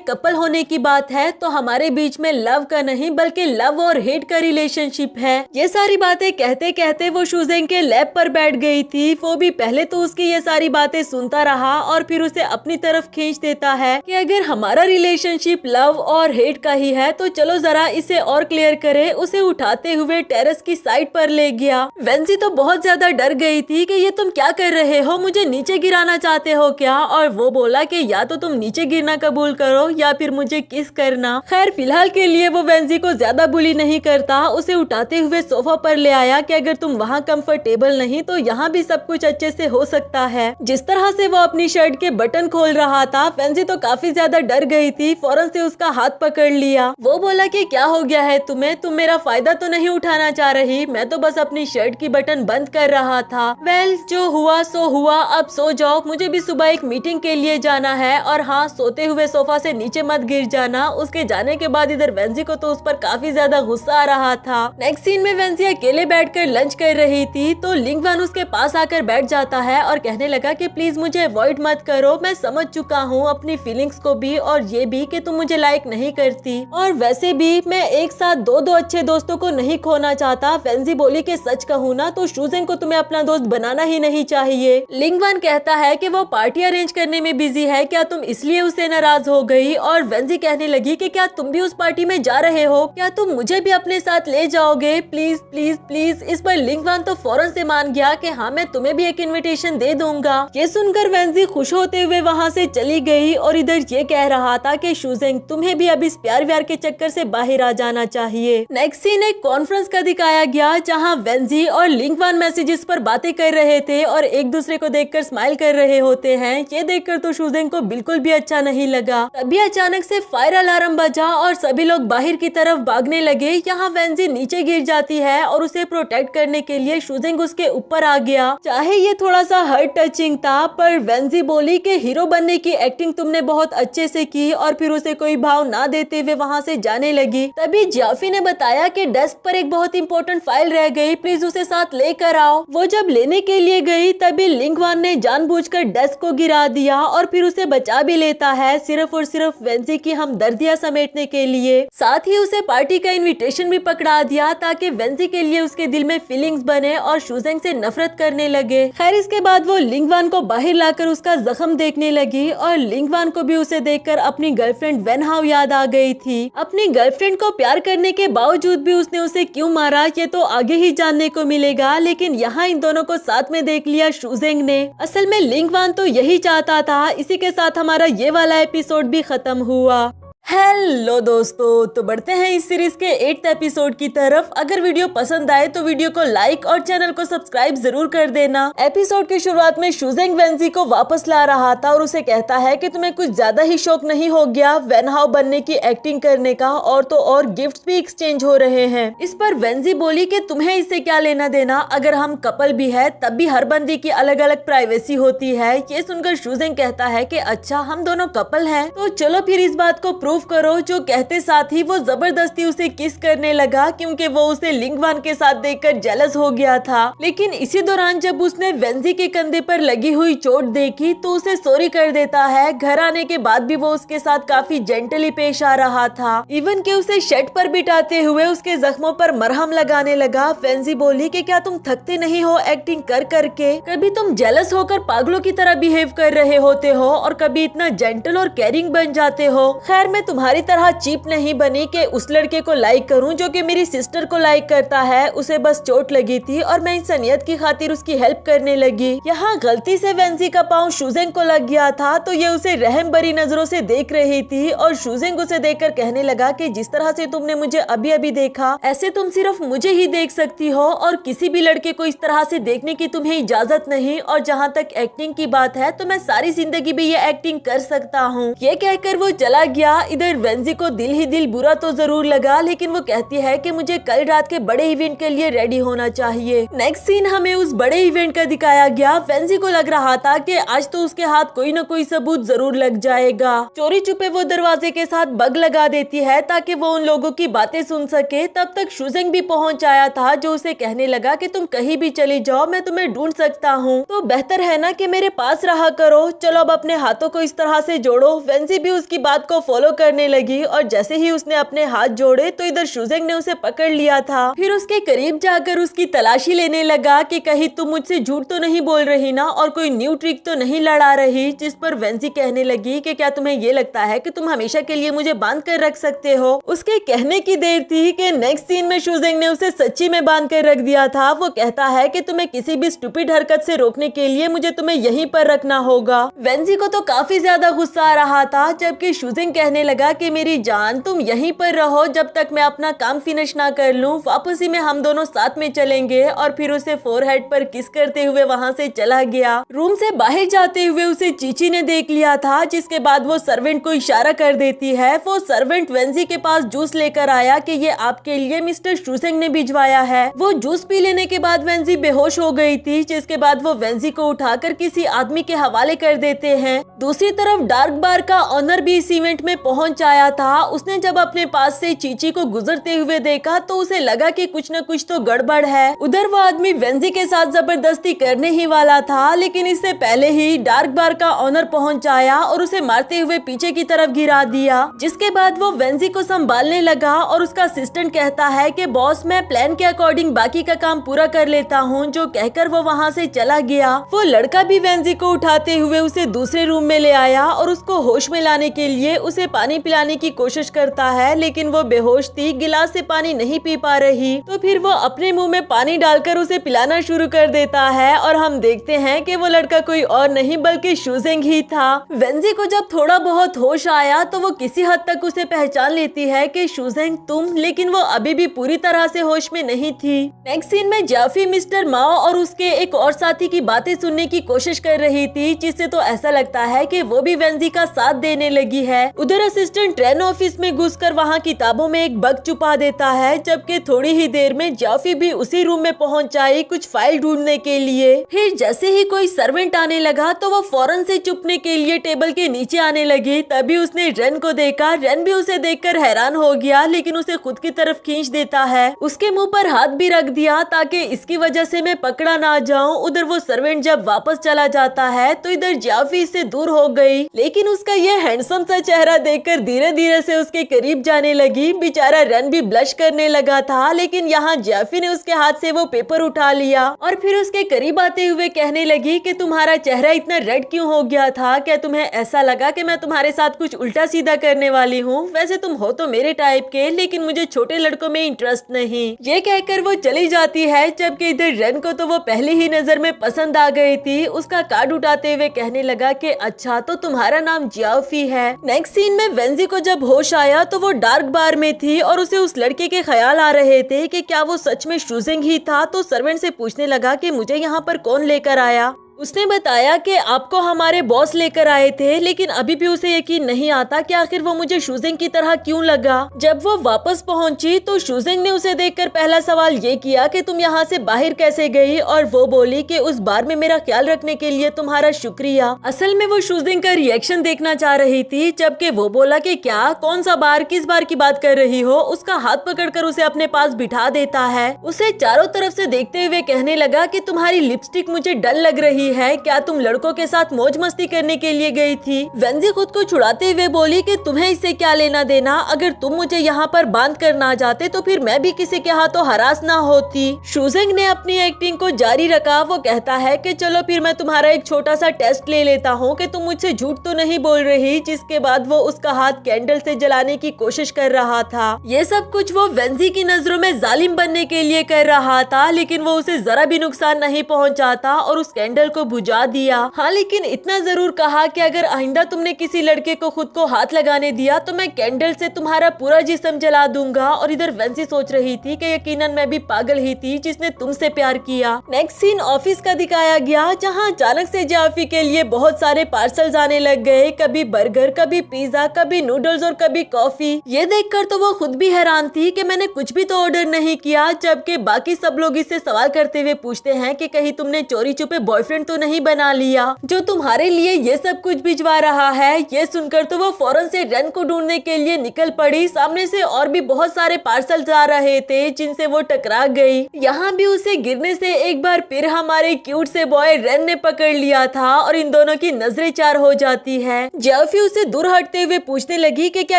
कपल होने की बात है तो हमारे बीच में लव का नहीं बल्कि लव और हेट का रिलेशनशिप है। ये सारी बातें कहते कहते वो शुजेंग के लैब पर बैठ गई थी। वो भी पहले तो उसकी ये सारी बातें सुनता रहा और फिर उसे अपनी तरफ खींच देता है कि अगर हमारा रिलेशनशिप लव और हेट का ही है तो चलो जरा इसे और क्लियर करे। उसे उठाते हुए टेरेस की साइड पर ले गया। वेंसी तो बहुत ज्यादा डर गई थी कि ये तुम क्या कर रहे हो, मुझे नीचे गिराना चाहते हो क्या? और वो बोला कि या तो तुम नीचे गिरना कबूल करो या फिर मुझे किस करना। खैर फिलहाल के लिए वो वेंसी को ज्यादा बुली नहीं करता। उसे उठाते हुए सोफा पर ले आया कि अगर तुम वहाँ कंफर्टेबल नहीं तो यहाँ भी सब कुछ अच्छे से हो सकता है। जिस तरह से वो अपनी शर्ट के बटन खोल रहा था, वेंसी तो काफी ज्यादा डर गई थी। फौरन से उसका हाथ पकड़ लिया। वो बोला कि क्या हो गया है तुम्हें, तुम मेरा फायदा तो नहीं उठाना चाह रही? मैं तो बस अपनी शर्ट की बटन बंद कर रहा था। वेल, जो हुआ सो हुआ, अब सो जाओ, मुझे भी सुबह एक मीटिंग के लिए जाना है। और हाँ, सोते हुए सोफा से नीचे मत गिर जाना। उसके जाने के बाद इधर वेंसी को तो उस पर काफी ज्यादा गुस्सा आ रहा था। नेक्स्ट सीन में वेंसी अकेले बैठकर लंच कर रही थी तो लिंगवान उसके पास आकर बैठ जाता है और कहने लगा कि प्लीज मुझे अवॉइड मत करो, मैं समझ चुका हूँ अपनी फीलिंग्स को भी और ये भी कि तुम मुझे लाइक नहीं करती, और वैसे भी मैं एक साथ दो अच्छे दोस्तों को नहीं खोना चाहता। वेंसी बोली कि सच कहूँ ना तो शुजेंग को तुम्हें अपना दोस्त बनाना ही नहीं चाहिए। लिंगवान कहता है कि वो पार्टी अरेंज करने में बिजी है, क्या तुम इसलिए उससे नाराज हो गई? और वेंसी कहने लगी कि क्या तुम भी उस पार्टी में जा रहे हो, क्या तुम मुझे भी अपने साथ ले जाओगे? Please please please. इस पर लिंगवान तो फौरन से मान गया कि हाँ, मैं तुम्हें भी एक इनविटेशन दे दूंगा। ये सुनकर वेंसी खुश होते हुए वहाँ से चली गई और इधर ये कह रहा था कि शुजेंग तुम्हें भी अब इस प्यार व्यार के चक्कर से बाहर आ जाना चाहिए। नेक्स्ट सीन एक कॉन्फ्रेंस का दिखाया गया जहाँ वेंसी और लिंगवान मैसेजेस पर बातें कर रहे थे और एक दूसरे को देखकर स्माइल कर रहे होते हैं। ये देखकर तो शुजेंग को बिल्कुल भी अच्छा नहीं लगा। तभी अचानक से फायर अलार्म बजा और सभी लोग बाहर की तरफ भागने लगे। यहाँ वेंसी नीचे गिर जाती है और उसे प्रोटेक्ट करने के लिए शुजेंग उसके ऊपर आ गया। चाहे ये थोड़ा सा हार्ट टचिंग था, पर वेंसी बोली कि हीरो बनने की एक्टिंग तुमने बहुत अच्छे से की, और फिर उसे कोई भाव ना देते हुए वहाँ से जाने लगी। तभी जियाफी ने बताया कि डेस्क पर एक बहुत इंपॉर्टेंट फाइल रह गई, प्लीज उसे साथ लेकर आओ। वो जब लेने के लिए गई तभी लिंगवान ने जानबूझकर डेस्क को गिरा दिया और फिर उसे बचा भी लेता है, सिर्फ और सिर्फ वेंसी की हमदर्दियां समेटने के लिए। साथ ही उसे पार्टी का इनविटेशन भी पकड़ा दिया ताकि वेंसी के लिए उसके दिल में फीलिंग्स बने और शुजेंग से नफरत करने लगे। खैर इसके बाद वो लिंगवान को बाहर लाकर उसका जख्म देखने लगी और लिंगवान को भी उसे देखकर अपनी गर्लफ्रेंड वेनहाउ याद आ गई थी। अपनी गर्लफ्रेंड को प्यार करने के बावजूद भी उसने उसे क्यों मारा ये तो आगे ही जानने को मिलेगा, लेकिन यहाँ इन दोनों को साथ में देख लिया शुजेंग ने। असल में लिंगवान तो यही चाहता था। इसी के साथ हमारा ये वाला एपिसोड भी खत्म हुआ। हेलो दोस्तों, तो बढ़ते हैं इस सीरीज के 8th एपिसोड की तरफ। अगर वीडियो पसंद आए तो वीडियो को लाइक और चैनल को सब्सक्राइब जरूर कर देना। एपिसोड की शुरुआत में शुजेंग वेंसी को वापस ला रहा था और उसे कहता है कि तुम्हें कुछ ज्यादा ही शौक नहीं हो गया वेनहाउ बनने की एक्टिंग करने का, और तो और गिफ्ट्स भी एक्सचेंज हो रहे हैं। इस पर वेंसी बोली कि तुम्हें इससे क्या लेना देना, अगर हम कपल भी है तब भी हर बंदी की अलग अलग प्राइवेसी होती है। ये सुनकर शुजेंग कहता है कि अच्छा हम दोनों कपल हैं तो चलो फिर इस बात को प्रूव करो, जो कहते साथ ही वो जबरदस्ती उसे किस करने लगा क्योंकि वो उसे लिंगवान के साथ देखकर जेलस हो गया था। लेकिन इसी दौरान जब उसने वेंजी के कंधे पर लगी हुई चोट देखी तो उसे सॉरी कर देता है। घर आने के बाद भी वो उसके साथ काफी जेंटली पेश आ रहा था, इवन कि उसे शर्ट पर बिठाते हुए उसके जख्मों पर मरहम लगाने लगा। वेंजी बोली कि क्या तुम थकते नहीं हो एक्टिंग कर करके? कभी तुम जेलस होकर पागलों की तरह बिहेव कर रहे होते हो और कभी इतना जेंटल और केयरिंग बन जाते हो। खैर मैं तुम्हारी तरह चीप नहीं बनी कि उस लड़के को लाइक करूं जो कि मेरी सिस्टर को लाइक करता है। उसे बस चोट लगी थी और मैं इंसानियत की खातिर उसकी हेल्प करने लगी। यहाँ गलती से वेंजी का पाँव शुजेंग को लग गया था तो ये उसे रहम भरी नजरों से देख रही थी और शुजेंग उसे देखकर कहने लगा कि जिस तरह से तुमने मुझे अभी अभी देखा ऐसे तुम सिर्फ मुझे ही देख सकती हो और किसी भी लड़के को इस तरह से देखने की तुम्हें इजाजत नहीं। और जहाँ तक एक्टिंग की बात है तो मैं सारी जिंदगी भी ये एक्टिंग कर सकता हूँ। ये कहकर वो चला गया। इधर वेंजी को दिल ही दिल बुरा तो जरूर लगा, लेकिन वो कहती है कि मुझे कल रात के बड़े इवेंट के लिए रेडी होना चाहिए। नेक्स्ट सीन हमें उस बड़े इवेंट का दिखाया गया। वेंजी को लग रहा था कि आज तो उसके हाथ कोई न कोई सबूत जरूर लग जाएगा। चोरी छुपे वो दरवाजे के साथ बग लगा देती है ताकि वो उन लोगों की बातें सुन सके। तब तक शुजेंग भी पहुंच आया था जो उसे कहने लगा कि तुम कहीं भी चली जाओ, मैं तुम्हें ढूंढ सकता हूँ, तो बेहतर है ना कि मेरे पास रहा करो। चलो अब अपने हाथों को इस तरह से जोड़ो। वेंजी भी उसकी बात को फॉलो करने लगी और जैसे ही उसने अपने हाथ जोड़े तो इधर शुजेंग ने उसे पकड़ लिया था। फिर उसके करीब जाकर उसकी तलाशी लेने लगा कि कहीं तुम मुझसे झूठ तो नहीं बोल रही ना और कोई न्यू ट्रिक तो नहीं लड़ा रही। जिस पर वेंजी कहने लगी कि क्या तुम्हें ये लगता है कि तुम हमेशा के लिए मुझे बांध कर रख सकते हो? उसके कहने की देर थी कि नेक्स्ट सीन में शुजेंग ने उसे सच्ची में बांध कर रख दिया था। वो कहता है कि तुम्हें किसी भी स्टूपिड हरकत से रोकने के लिए मुझे तुम्हें यहीं पर रखना होगा। वेंजी को तो काफी ज्यादा गुस्सा आ रहा था, जबकि शुजेंग कहने लगा कि मेरी जान तुम यहीं पर रहो जब तक मैं अपना काम फिनिश ना कर लूं। वापसी में हम दोनों साथ में चलेंगे। और फिर उसे फोरहेड पर किस करते हुए वहाँ से चला गया। रूम से बाहर जाते हुए उसे चीची ने देख लिया था, जिसके बाद वो सर्वेंट को इशारा कर देती है। वो सर्वेंट वेंजी के पास जूस लेकर आया कि ये आपके लिए मिस्टर शुजेंग ने भिजवाया है। वो जूस पी लेने के बाद वेंजी बेहोश हो गई थी, जिसके बाद वो वेंजी को उठाकर किसी आदमी के हवाले कर देते हैं। दूसरी तरफ डार्क बार का ऑनर भी इस इवेंट में पहुंच आया था। उसने जब अपने पास से चीची को गुजरते हुए देखा तो उसे लगा कि कुछ न कुछ तो गड़बड़ है। उधर वो आदमी वेंजी के साथ जबरदस्ती करने ही वाला था, लेकिन इससे पहले ही डार्क बार का ऑनर पहुंच आया और उसे मारते हुए पीछे की तरफ गिरा दिया। जिसके बाद वो वेंजी को संभालने लगा और उसका असिस्टेंट कहता है कि बॉस मैं प्लान के अकॉर्डिंग बाकी का काम पूरा कर लेता हूँ, जो कहकर वो वहाँ से चला गया। वो लड़का भी वेंजी को उठाते हुए उसे दूसरे रूम में ले आया और उसको होश में लाने के लिए उसे पानी पिलाने की कोशिश करता है, लेकिन वो बेहोश थी, गिलास से पानी नहीं पी पा रही। तो फिर वो अपने मुंह में पानी डालकर उसे पिलाना शुरू कर देता है और हम देखते हैं कि वो लड़का कोई और नहीं बल्कि शुजेंग ही था। वेंजी को जब थोड़ा बहुत होश आया तो वो किसी हद तक उसे पहचान लेती है कि शुजेंग तुम, लेकिन वो अभी भी पूरी तरह से होश में नहीं थी। नेक्स्ट सीन में जाफी मिस्टर माओ और उसके एक और साथी की बातें सुनने की कोशिश कर रही थी, जिससे तो ऐसा लगता है कि वो भी वेंजी का साथ देने लगी है। उधर असिस्टेंट ट्रेन ऑफिस में घुसकर वहाँ किताबों में एक बग छुपा देता है, जबकि थोड़ी ही देर में जाफी भी उसी रूम में पहुँच आई कुछ फाइल ढूंढने के लिए। फिर जैसे ही कोई सर्वेंट आने लगा तो वो फौरन से चुपने के लिए टेबल के नीचे आने लगी। तभी उसने रेन को देखा। रेन भी उसे देखकर हैरान हो गया, लेकिन उसे खुद की तरफ खींच देता है। उसके मुंह पर हाथ भी रख दिया ताकि इसकी वजह से मैं पकड़ा ना जाऊं। उधर वो सर्वेंट जब वापस चला जाता है तो इधर जाफी से दूर हो गई, लेकिन उसका ये हैंडसम सा चेहरा देखकर धीरे धीरे से उसके करीब जाने लगी। बेचारा रेन भी ब्लश करने लगा था, लेकिन यहाँ जाफी ने उसके हाथ से वो पेपर उठा लिया और फिर उसके करीब आते हुए कहने लगी कि तुम्हारा चेहरा इतना रेड क्यों हो गया था? क्या तुम्हें ऐसा लगा कि मैं तुम्हारे साथ कुछ उल्टा सीधा करने वाली हूँ? वैसे तुम हो तो मेरे टाइप के, लेकिन मुझे छोटे लड़कों में इंटरेस्ट नहीं। ये कहकर वो चली जाती है, जबकि इधर रेन को तो वो पहले ही नजर में पसंद आ गई थी। उसका कार्ड उठाते हुए कहने लगा कि अच्छा तो तुम्हारा नाम जाफी है। नेक्स्ट सीन में वेंजी को जब होश आया तो वो डार्क बार में थी और उसे उस लड़के के ख्याल आ रहे थे कि क्या वो सच में शुजेंग ही था। तो सर्वेंट से पूछने लगा कि मुझे यहाँ पर कौन लेकर आया। उसने बताया कि आपको हमारे बॉस लेकर आए थे, लेकिन अभी भी उसे यकीन नहीं आता कि आखिर वो मुझे शूजिंग की तरह क्यों लगा। जब वो वापस पहुंची तो शूजिंग ने उसे देखकर पहला सवाल ये किया कि तुम यहाँ से बाहर कैसे गई, और वो बोली कि उस बार में मेरा ख्याल रखने के लिए तुम्हारा शुक्रिया। असल में वो शूजिंग का रिएक्शन देखना चाह रही थी, जबकि वो बोला कि क्या, कौन सा बार, किस बार की बात कर रही हो। उसका हाथ पकड़कर उसे अपने पास बिठा देता है। उसे चारों तरफ से देखते हुए कहने लगा कि तुम्हारी लिपस्टिक मुझे डल लग रही है, क्या तुम लड़कों के साथ मौज मस्ती करने के लिए गई थी। वेंजी खुद को छुड़ाते हुए बोली कि तुम्हें इससे क्या लेना देना, अगर तुम मुझे यहाँ पर बांध कर ना जाते तो फिर मैं भी किसी के हाथों हरास ना होती। शूजिंग ने अपनी एक्टिंग को जारी रखा। वो कहता है कि चलो फिर मैं तुम्हारा एक छोटा सा टेस्ट ले लेता हूँ कि तुम मुझसे झूठ तो नहीं बोल रही। जिसके बाद वो उसका हाथ कैंडल से जलाने की कोशिश कर रहा था। ये सब कुछ वो वेंजी की नजरों में जालिम बनने के लिए कर रहा था, लेकिन वो उसे जरा भी नुकसान नहीं पहुंचाता और उस कैंडल को बुझा दिया। हाँ, लेकिन इतना जरूर कहा कि अगर आइंदा तुमने किसी लड़के को खुद को हाथ लगाने दिया तो मैं कैंडल से तुम्हारा पूरा जिस्म जला दूंगा। और इधर वेंजी सोच रही थी कि यकीनन मैं भी पागल ही थी जिसने तुमसे प्यार किया। नेक्स्ट सीन ऑफिस का दिखाया गया, जहाँ अचानक से जाफी के लिए बहुत सारे पार्सल्स आने लग गए। कभी बर्गर, कभी पिज्जा, कभी नूडल्स और कभी कॉफी। ये देखकर तो वो खुद भी हैरान थी कि मैंने कुछ भी तो ऑर्डर नहीं किया, जबकि बाकी सब लोग इससे सवाल करते हुए पूछते हैं कि कहीं तुमने चोरी छुपे बॉयफ्रेंड तो नहीं बना लिया जो तुम्हारे लिए ये सब कुछ भिजवा रहा है। ये सुनकर तो वो फौरन से रेन को ढूंढने के लिए निकल पड़ी। सामने से और भी बहुत सारे पार्सल्स आ रहे थे जिनसे वो टकरा गई। यहाँ भी उसे गिरने से एक बार फिर हमारे क्यूट से बॉय रेन ने पकड़ लिया था और इन दोनों की नजरें चार हो जाती है। जाफी उसे दूर हटते हुए पूछने लगी कि क्या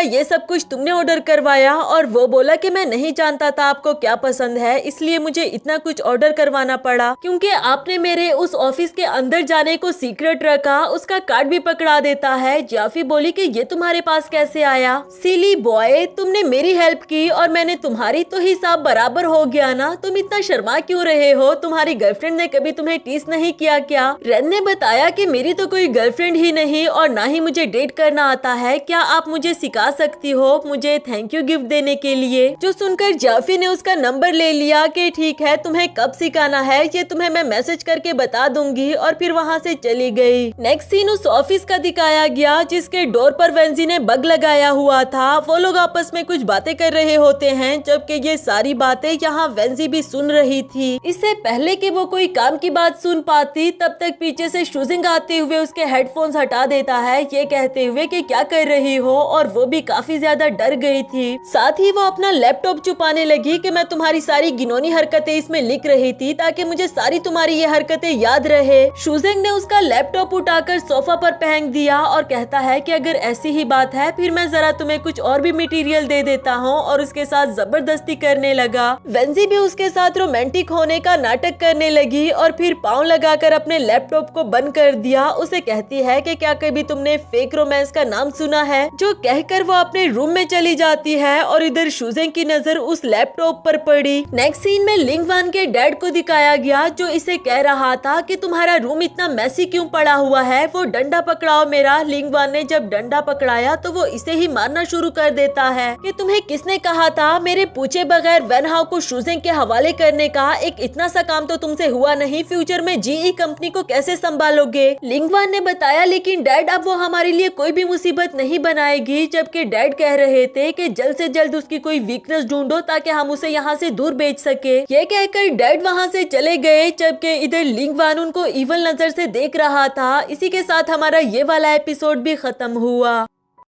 ये सब कुछ तुमने ऑर्डर करवाया, और वो बोला कि मैं नहीं जानता था आपको क्या पसंद है, इसलिए मुझे इतना कुछ ऑर्डर करवाना पड़ा क्योंकि आपने मेरे उस ऑफिस के अंदर जाने को सीक्रेट रखा। उसका कार्ड भी पकड़ा देता है। जाफी बोली कि ये तुम्हारे पास कैसे आया। सिली बॉय, तुमने मेरी हेल्प की और मैंने तुम्हारी, तो हिसाब बराबर हो गया ना। तुम इतना शर्मा क्यों रहे हो? तुम्हारी गर्लफ्रेंड ने कभी तुम्हें टीस नहीं किया क्या? रेन ने बताया कि मेरी तो कोई गर्लफ्रेंड ही नहीं और ना ही मुझे डेट करना आता है। क्या आप मुझे सिखा सकती हो मुझे थैंक यू गिफ्ट देने के लिए? जो सुनकर जाफी ने उसका नंबर ले लिया कि ठीक है, तुम्हें कब सिखाना है ये तुम्हें मैं मैसेज करके बता दूंगी, और फिर वहाँ से चली गई। नेक्स्ट सीन उस ऑफिस का दिखाया गया जिसके डोर पर वेंजी ने बग लगाया हुआ था। वो लोग आपस में कुछ बातें कर रहे होते हैं, जबकि ये सारी बातें यहाँ वेंजी भी सुन रही थी। इससे पहले कि वो कोई काम की बात सुन पाती, तब तक पीछे से शूजिंग आते हुए उसके हेडफोन्स हटा देता है, ये कहते हुए कि क्या कर रही हो, और वो भी काफी ज्यादा डर गई थी। साथ ही वो अपना लैपटॉप छुपाने लगी कि मैं तुम्हारी सारी घिनौनी हरकतें इसमें लिख रही थी ताकि मुझे सारी तुम्हारी ये हरकतें याद रहे। शूजिंग ने उसका लैपटॉप उठाकर सोफा पर फेंक दिया और कहता है कि अगर ऐसी ही बात है फिर मैं जरा तुम्हें कुछ और भी मटेरियल दे देता हूँ, और उसके साथ जबरदस्ती करने लगा। वेंजी भी उसके साथ रोमांटिक होने का नाटक करने लगी और फिर पाँव लगाकर अपने लैपटॉप को बंद कर दिया। उसे कहती है कि क्या कभी तुमने फेक रोमांस का नाम सुना है? जो कहकर वो अपने रूम में चली जाती है और इधर शूजिंग की नजर उस लैपटॉप पर पड़ी। नेक्स्ट सीन में लिंगवान के डैड को दिखाया गया जो इसे कह रहा था कि तुम्हारा रूम इतना मैसी क्यों पड़ा हुआ है, वो डंडा पकड़ाओ मेरा। लिंगवान ने जब डंडा पकड़ाया तो वो इसे ही मारना शुरू कर देता है कि तुम्हें किसने कहा था मेरे पूछे बगैर वेन हाउ को शूजिंग के हवाले करने का? एक इतना सा काम तो तुमसे हुआ नहीं, फ्यूचर में जीई कंपनी को कैसे संभालोगे? लिंगवान ने बताया लेकिन डैड अब वो हमारे लिए कोई भी मुसीबत नहीं बनाएगी, जबकि डैड कह रहे थे कि जल्द से जल्द उसकी कोई वीकनेस ढूंढो ताकि हम उसे यहाँ से दूर भेज सके। ये कहकर डैड वहाँ से चले गए, जबकि इधर लिंगवान उनको इवल नजर से देख रहा था। इसी के साथ हमारा ये वाला एपिसोड भी खत्म हुआ।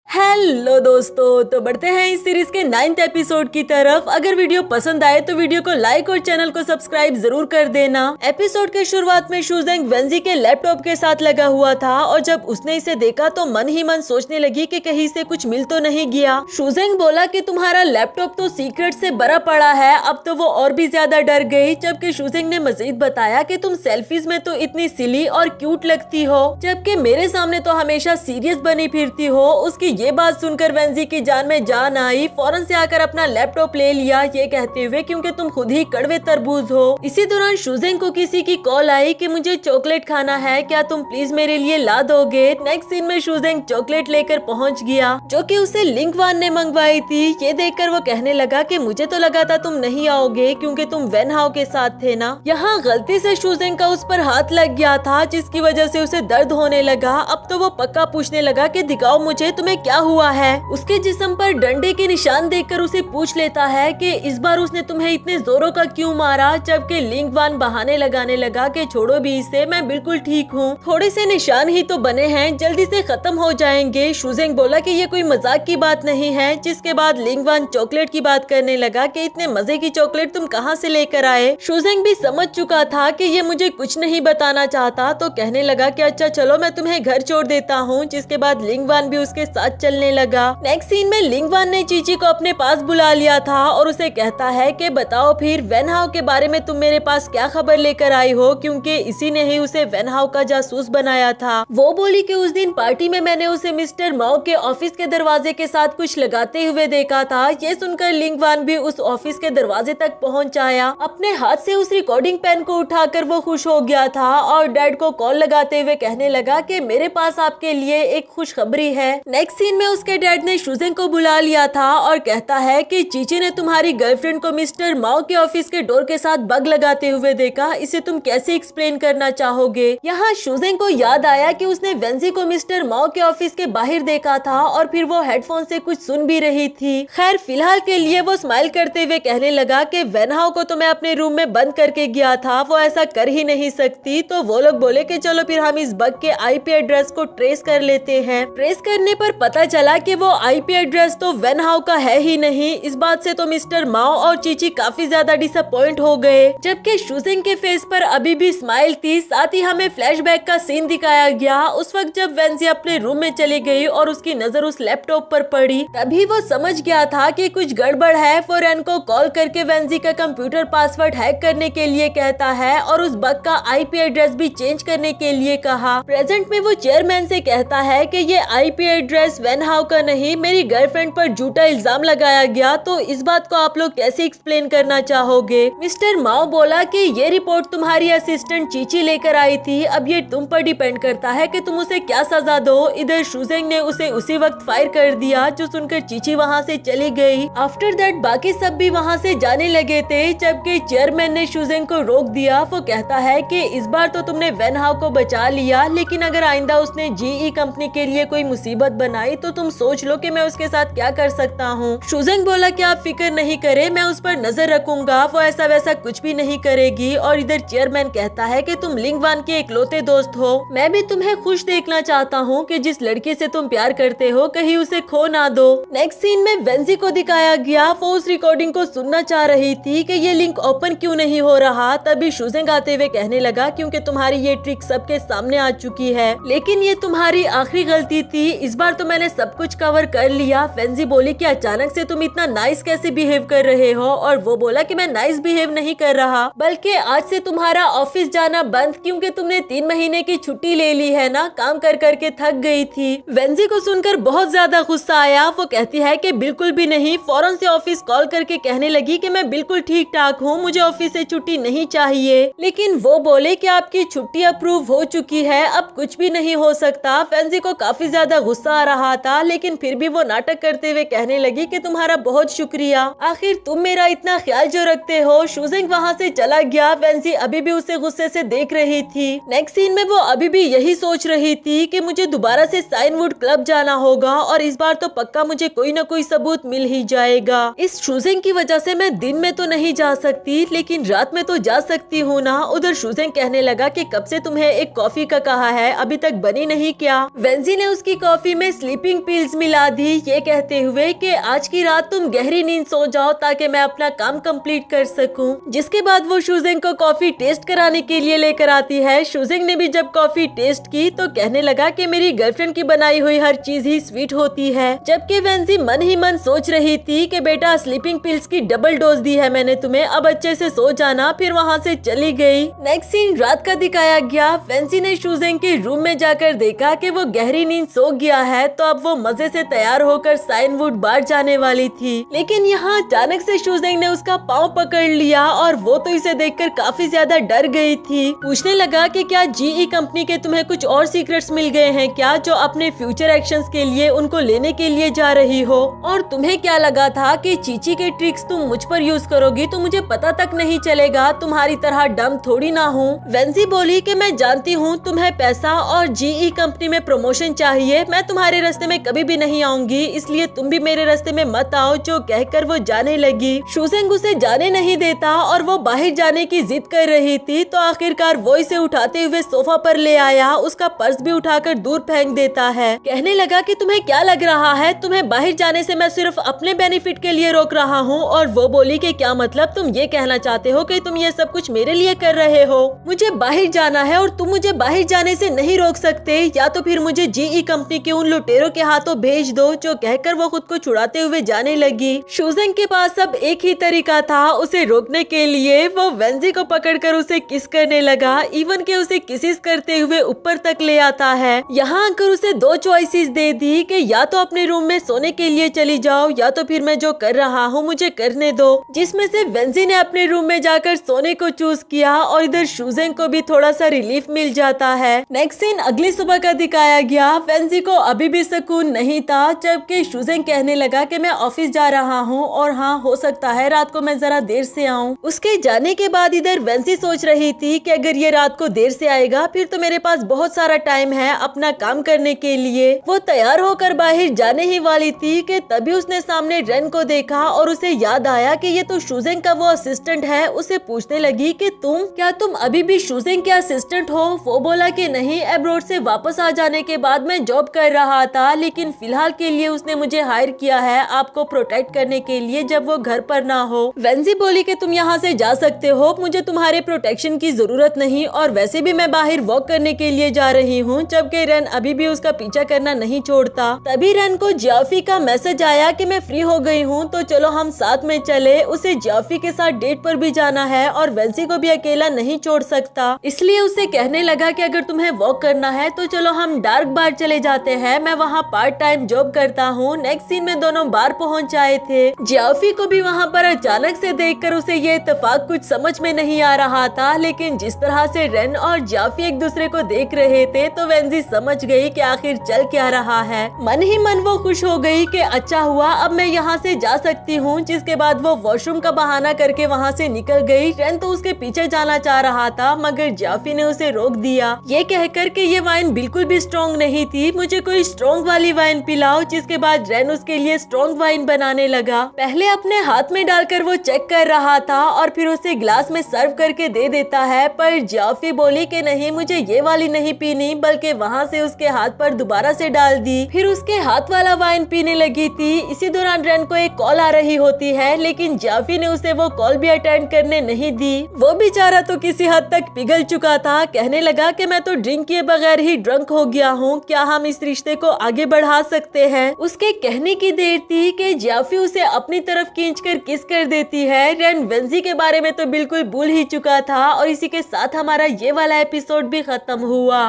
हेलो दोस्तों, तो बढ़ते हैं इस सीरीज के 9th एपिसोड की तरफ। अगर वीडियो पसंद आए तो वीडियो को लाइक और चैनल को सब्सक्राइब जरूर कर देना। एपिसोड के शुरुआत में शूजिंग वेंजी के लैपटॉप के साथ लगा हुआ था और जब उसने इसे देखा तो मन ही मन सोचने लगी कि कहीं से कुछ मिल तो नहीं गया। शूजिंग बोला कि तुम्हारा लैपटॉप तो सीक्रेट से भरा पड़ा है। अब तो वो और भी ज्यादा डर गई, जबकि शूजिंग ने मजीद बताया कि तुम सेल्फीज में तो इतनी सिली और क्यूट लगती हो, जबकि मेरे सामने तो हमेशा सीरियस बनी फिरती हो। उसकी ये बात सुनकर वेंजी की जान में जान आई। फौरन से आकर अपना लैपटॉप ले लिया, ये कहते हुए क्योंकि तुम खुद ही कड़वे तरबूज हो। इसी दौरान शुजेंग को किसी की कॉल आई कि मुझे चॉकलेट खाना है, क्या तुम प्लीज मेरे लिए ला दोगे। नेक्स्ट सीन में शुजेंग चॉकलेट लेकर पहुंच गया, जो कि उसे लिंगवान ने मंगवाई थी। ये देखकर वो कहने लगा कि मुझे तो लगा था तुम नहीं आओगे क्योंकि तुम वेन हाओ के साथ थे ना। यहाँ गलती से शुजेंग का उस पर हाथ लग गया था, जिसकी वजह से उसे दर्द होने लगा। अब तो वो पक्का पूछने लगा कि दिखाओ मुझे तुम्हें क्या हुआ है। उसके जिस्म पर डंडे के निशान देखकर उसे पूछ लेता है कि इस बार उसने तुम्हें इतने जोरों का क्यों मारा, जबकि लिंगवान बहाने लगाने लगा कि छोड़ो भी इसे, मैं बिल्कुल ठीक हूँ, थोड़े से निशान ही तो बने हैं, जल्दी से खत्म हो जाएंगे। शुजेंग बोला कि ये कोई मजाक की बात नहीं है, जिसके बाद लिंगवान चॉकलेट की बात करने लगा कि इतने मजे की चॉकलेट तुम कहाँ से लेकर आए। शुजेंग भी समझ चुका था कि ये मुझे कुछ नहीं बताना चाहता, तो कहने लगा कि अच्छा चलो मैं तुम्हें घर छोड़ देता हूँ, जिसके बाद लिंगवान भी उसके साथ चलने लगा। नेक्स्ट सीन में लिंगवान ने चीची को अपने पास बुला लिया था और उसे कहता है कि बताओ फिर वेन हाओ के बारे में तुम मेरे पास क्या खबर लेकर आई हो, क्योंकि इसी ने ही उसे वेन हाओ का जासूस बनाया था। वो बोली कि उस दिन पार्टी में मैंने उसे मिस्टर माओ के ऑफिस के दरवाजे के साथ कुछ लगाते हुए देखा था। ये सुनकर लिंगवान भी उस ऑफिस के दरवाजे तक पहुंच आया। अपने हाथ से उस रिकॉर्डिंग पेन को उठाकर वो खुश हो गया था और डैड को कॉल लगाते हुए कहने लगा कि मेरे पास आपके लिए एक खुशखबरी है। नेक्स्ट सीन में उसके डैड ने शुजेंग को बुला लिया था और कहता है कि चीची ने तुम्हारी गर्लफ्रेंड को मिस्टर माओ के ऑफिस के डोर के साथ बग लगाते हुए देखा, इसे तुम कैसे एक्सप्लेन करना चाहोगे। यहाँ शुजेंग को याद आया कि उसने वेंजी को मिस्टर माओ के ऑफिस के बाहर देखा था और फिर वो हेडफोन से कुछ सुन भी रही थी। खैर फिलहाल के लिए वो स्माइल करते हुए कहने लगा कि वेन हाओ को तो मैं अपने रूम में बंद करके गया था, वो ऐसा कर ही नहीं सकती। तो वो लोग बोले कि चलो फिर हम इस बग के आईपी एड्रेस को ट्रेस कर लेते हैं। ट्रेस करने पर पता चला कि वो आईपी एड्रेस तो वेन हाओ का है ही नहीं। इस बात से तो मिस्टर माओ और चीची काफी ज्यादा डिसअपॉइंट हो गए, जबकि शुजेंग के फेस पर अभी भी स्माइल थी। साथ ही हमें फ्लैशबैक का सीन दिखाया गया, उस वक्त जब वेंजी अपने रूम में चली गई और उसकी नजर उस लैपटॉप पर पड़ी, तभी वो समझ गया था कि कुछ गड़बड़ है। फोरेन को कॉल करके वेंजी का कंप्यूटर पासवर्ड हैक करने के लिए कहता है और उस बग का आईपी एड्रेस भी चेंज करने के लिए कहा। प्रेजेंट में वो चेयरमैन से कहता है कि ये आईपी एड्रेस वेन हाओ का नहीं, मेरी गर्लफ्रेंड पर झूठा इल्जाम लगाया गया, तो इस बात को आप लोग कैसे एक्सप्लेन करना चाहोगे। मिस्टर माओ बोला कि ये रिपोर्ट तुम्हारी असिस्टेंट चीची लेकर आई थी, अब ये तुम पर डिपेंड करता है कि तुम उसे क्या सजा दो। इधर शुजेंग ने उसे उसी वक्त फायर कर दिया, जो सुनकर चीची वहाँ से चली गई। आफ्टर दैट बाकी सब भी वहाँ से जाने लगे थे, जबकि चेयरमैन ने शुजेंग को रोक दिया। वो कहता है कि इस बार तो तुमने वेन हाओ को बचा लिया, लेकिन अगर आइंदा उसने जीई कंपनी के लिए कोई मुसीबत बनाई तो तुम सोच लो कि मैं उसके साथ क्या कर सकता हूँ। शुजेंग बोला कि आप फिक्र नहीं करे, मैं उस पर नजर रखूंगा, वो ऐसा वैसा कुछ भी नहीं करेगी। और इधर चेयरमैन कहता है कि तुम लिंगवान के इकलौते दोस्त हो, मैं भी तुम्हें खुश देखना चाहता हूँ कि जिस लड़की से तुम प्यार करते हो कहीं उसे खो ना दो। नेक्स्ट सीन में वेंजी को दिखाया गया, वो उस रिकॉर्डिंग को सुनना चाह रही थी कि ये लिंक ओपन क्यों नहीं हो रहा। तभी शुजेंग आते हुए कहने लगा क्योंकि तुम्हारी ये ट्रिक सबके सामने आ चुकी है, लेकिन ये तुम्हारी आखिरी गलती थी, इस बार तो मैंने सब कुछ कवर कर लिया। वेंजी बोली कि अचानक से तुम इतना नाइस कैसे बिहेव कर रहे हो, और वो बोला कि मैं नाइस बिहेव नहीं कर रहा, बल्कि आज से तुम्हारा ऑफिस जाना बंद, क्योंकि तुमने 3 महीने की छुट्टी ले ली है ना, काम कर करके थक गई थी। वेंजी को सुनकर बहुत ज्यादा गुस्सा आया। वो कहती है कि बिल्कुल भी नहीं। फौरन से ऑफिस कॉल करके कहने लगी कि मैं बिल्कुल ठीक ठाक हूँ, मुझे ऑफिस से छुट्टी नहीं चाहिए। लेकिन वो बोले कि आपकी छुट्टी अप्रूव हो चुकी है, अब कुछ भी नहीं हो सकता। वेंजी को काफी ज्यादा गुस्सा आ रहा था, लेकिन फिर भी वो नाटक करते हुए कहने लगी कि तुम्हारा बहुत शुक्रिया, आखिर तुम मेरा इतना ख्याल जो रखते हो। शुजेंग वहाँ से चला गया। वेंजी अभी भी उसे गुस्से से देख रही थी। नेक्स्ट सीन में वो अभी भी यही सोच रही थी कि मुझे दोबारा से साइनवुड क्लब जाना होगा और इस बार तो पक्का मुझे कोई न कोई सबूत मिल ही जाएगा। इस शुजेंग की वजह से मैं दिन में तो नहीं जा सकती, लेकिन रात में तो जा सकती हूँ ना। उधर शुजेंग कहने लगा कि कब से तुम्हें एक कॉफी का कहा है, अभी तक बनी नहीं क्या। वेंजी ने उसकी कॉफी में स्लीपिंग पिल्स मिला दी, ये कहते हुए कि आज की रात तुम गहरी नींद सो जाओ ताकि मैं अपना काम कंप्लीट कर सकूं। जिसके बाद वो शुजेंग को कॉफी टेस्ट कराने के लिए लेकर आती है। शुजेंग ने भी जब कॉफी टेस्ट की तो कहने लगा कि मेरी गर्लफ्रेंड की बनाई हुई हर चीज ही स्वीट होती है, जबकि वेंजी मन ही मन सोच रही थी कि बेटा स्लीपिंग पिल्स की डबल डोज दी है मैंने तुम्हें, अब अच्छे से सो जाना। फिर वहाँ से चली गई। नेक्स्ट सीन रात का दिखाया गया। वेंजी ने शुजेंग के रूम में जाकर देखा कि वो गहरी नींद सो गया है, तो अब वो मजे से तैयार होकर साइनवुड बार जाने वाली थी, लेकिन यहाँ अचानक से शूजेंग ने उसका पाँव पकड़ लिया और वो तो इसे देखकर काफी ज्यादा डर गई थी। पूछने लगा कि क्या जीई कंपनी के तुम्हें कुछ और सीक्रेट्स मिल गए हैं क्या, जो अपने फ्यूचर एक्शंस के लिए उनको लेने के लिए जा रही हो, और तुम्हें क्या लगा था कि चीची के ट्रिक्स तुम मुझ पर यूज करोगी तो मुझे पता तक नहीं चलेगा, तुम्हारी तरह डम थोड़ी ना हूँ। वेंजी बोली कि मैं जानती हूँ तुम्हें पैसा और जीई कंपनी में प्रमोशन चाहिए, मैं तुम्हारे रास्ते में कभी भी नहीं आऊंगी, इसलिए तुम भी मेरे रास्ते में मत आओ, जो कहकर वो जाने लगी। शूजेंग उसे जाने नहीं देता और वो बाहर जाने की जिद कर रही थी, तो आखिरकार वो इसे उठाते हुए सोफा पर ले आया, उसका पर्स भी उठाकर दूर फेंक देता है। कहने लगा कि तुम्हें क्या लग रहा है, तुम्हें बाहर जाने से मैं सिर्फ अपने बेनिफिट के लिए रोक रहा हूँ। और वो बोली कि क्या मतलब, तुम ये कहना चाहते हो कि तुम ये सब कुछ मेरे लिए कर रहे हो? मुझे बाहर जाना है और तुम मुझे बाहर जाने से नहीं रोक सकते, या तो फिर मुझे जीई कंपनी के उन लुटेरों के हाथों भेज दो, जो कहकर वो खुद को छुड़ाते हुए जाने लगी। शूजेंग के पास अब एक ही तरीका था उसे रोकने के लिए, वो वेंजी को पकड़कर उसे किस करने लगा, इवन के उसे किसिस करते हुए ऊपर तक ले आता है। यहाँ आकर उसे दो चॉइसेस दे दी कि या तो अपने रूम में सोने के लिए चली जाओ, या तो फिर मैं जो कर रहा हूँ मुझे करने दो, जिसमें से वेंजी ने अपने रूम में जाकर सोने को चूज किया और इधर शूजेंग को भी थोड़ा सा रिलीफ मिल जाता है। नेक्स्ट सीन अगली सुबह का दिखाया गया। वेंजी को अभी भी सुकून नहीं था, जबकि शूजेंग कहने लगा कि मैं ऑफिस जा रहा हूँ और हाँ हो सकता है रात को मैं जरा देर से आऊँ। उसके जाने के बाद इधर वेंजी सोच रही थी कि अगर ये रात को देर से आएगा फिर तो मेरे पास बहुत सारा टाइम है अपना काम करने के लिए। वो तैयार होकर बाहर जाने ही वाली थी कि तभी उसने सामने रेन को देखा और उसे याद आया कि ये तो शूजेंग का वो असिस्टेंट है। उसे पूछने लगी कि क्या तुम अभी भी शूजेंग के असिस्टेंट हो? वो बोला कि नहीं, एब्रोड से वापस आ जाने के बाद मैं जॉब कर रहा था, लेकिन फिलहाल के लिए उसने मुझे हायर किया है आपको प्रोटेक्ट करने के लिए जब वो घर पर ना हो। वेंजी बोली कि तुम यहाँ से जा सकते हो, मुझे तुम्हारे प्रोटेक्शन की जरूरत नहीं, और वैसे भी मैं बाहर वॉक करने के लिए जा रही हूँ। जबकि रेन अभी भी उसका पीछा करना नहीं छोड़ता। तभी रेन को जियाफी का मैसेज आया कि मैं फ्री हो गई हूँ तो चलो हम साथ में चले। उसे जियाफी के साथ डेट पर भी जाना है और वेंजी को भी अकेला नहीं छोड़ सकता, इसलिए उसे कहने लगा कि अगर तुम्हें वॉक करना है तो चलो हम डार्क बार चले जाते हैं, मैं वहाँ पार्ट टाइम जॉब करता हूँ। नेक्स्ट सीन में दोनों बार पहुँच आए थे। जियाफी को भी वहाँ पर अचानक से देखकर उसे ये इत्तेफाक कुछ समझ में नहीं आ रहा था, लेकिन जिस तरह से रेन और जियाफी एक दूसरे को देख रहे थे तो वेंजी समझ गई कि आखिर चल क्या रहा है। मन ही मन वो खुश हो गई कि अच्छा हुआ अब मैं यहाँ से जा सकती हूँ। जिसके बाद वो वॉशरूम का बहाना करके वहाँ से निकल गई। रेन तो उसके पीछे जाना चाह रहा था, मगर जियाफी ने उसे रोक दिया, ये कहकर के ये वाइन बिल्कुल भी स्ट्रॉन्ग नहीं थी, मुझे कोई स्ट्रॉन्ग वाली वाइन पिलाओ। जिसके बाद रेन उसके लिए स्ट्रॉन्ग वाइन बनाने लगा। पहले अपने हाथ में डालकर वो चेक कर रहा था और फिर उसे ग्लास में सर्व करके दे देता है, पर जियाफी बोली कि नहीं मुझे ये वाली नहीं पीनी, बल्कि वहाँ से उसके हाथ पर दोबारा से डाल दी। फिर उसके हाथ वाला वाइन पीने लगी थी। इसी दौरान रेन को एक कॉल आ रही होती है, लेकिन जियाफी ने उसे वो कॉल भी अटेंड करने नहीं दी। वो बेचारा तो किसी हद तक पिघल चुका था। कहने लगा कि मैं तो ड्रिंक किए बगैर ही ड्रंक हो गया हूँ, क्या हम इस रिश्ते को आगे बढ़ा सकते हैं? उसके कहने की देर थी कि जियाफी उसे अपनी तरफ खींचकर किस कर देती है। रेन वेंजी के बारे में तो बिल्कुल भूल ही चुका था और इसी के साथ हमारा ये वाला एपिसोड भी खत्म हुआ।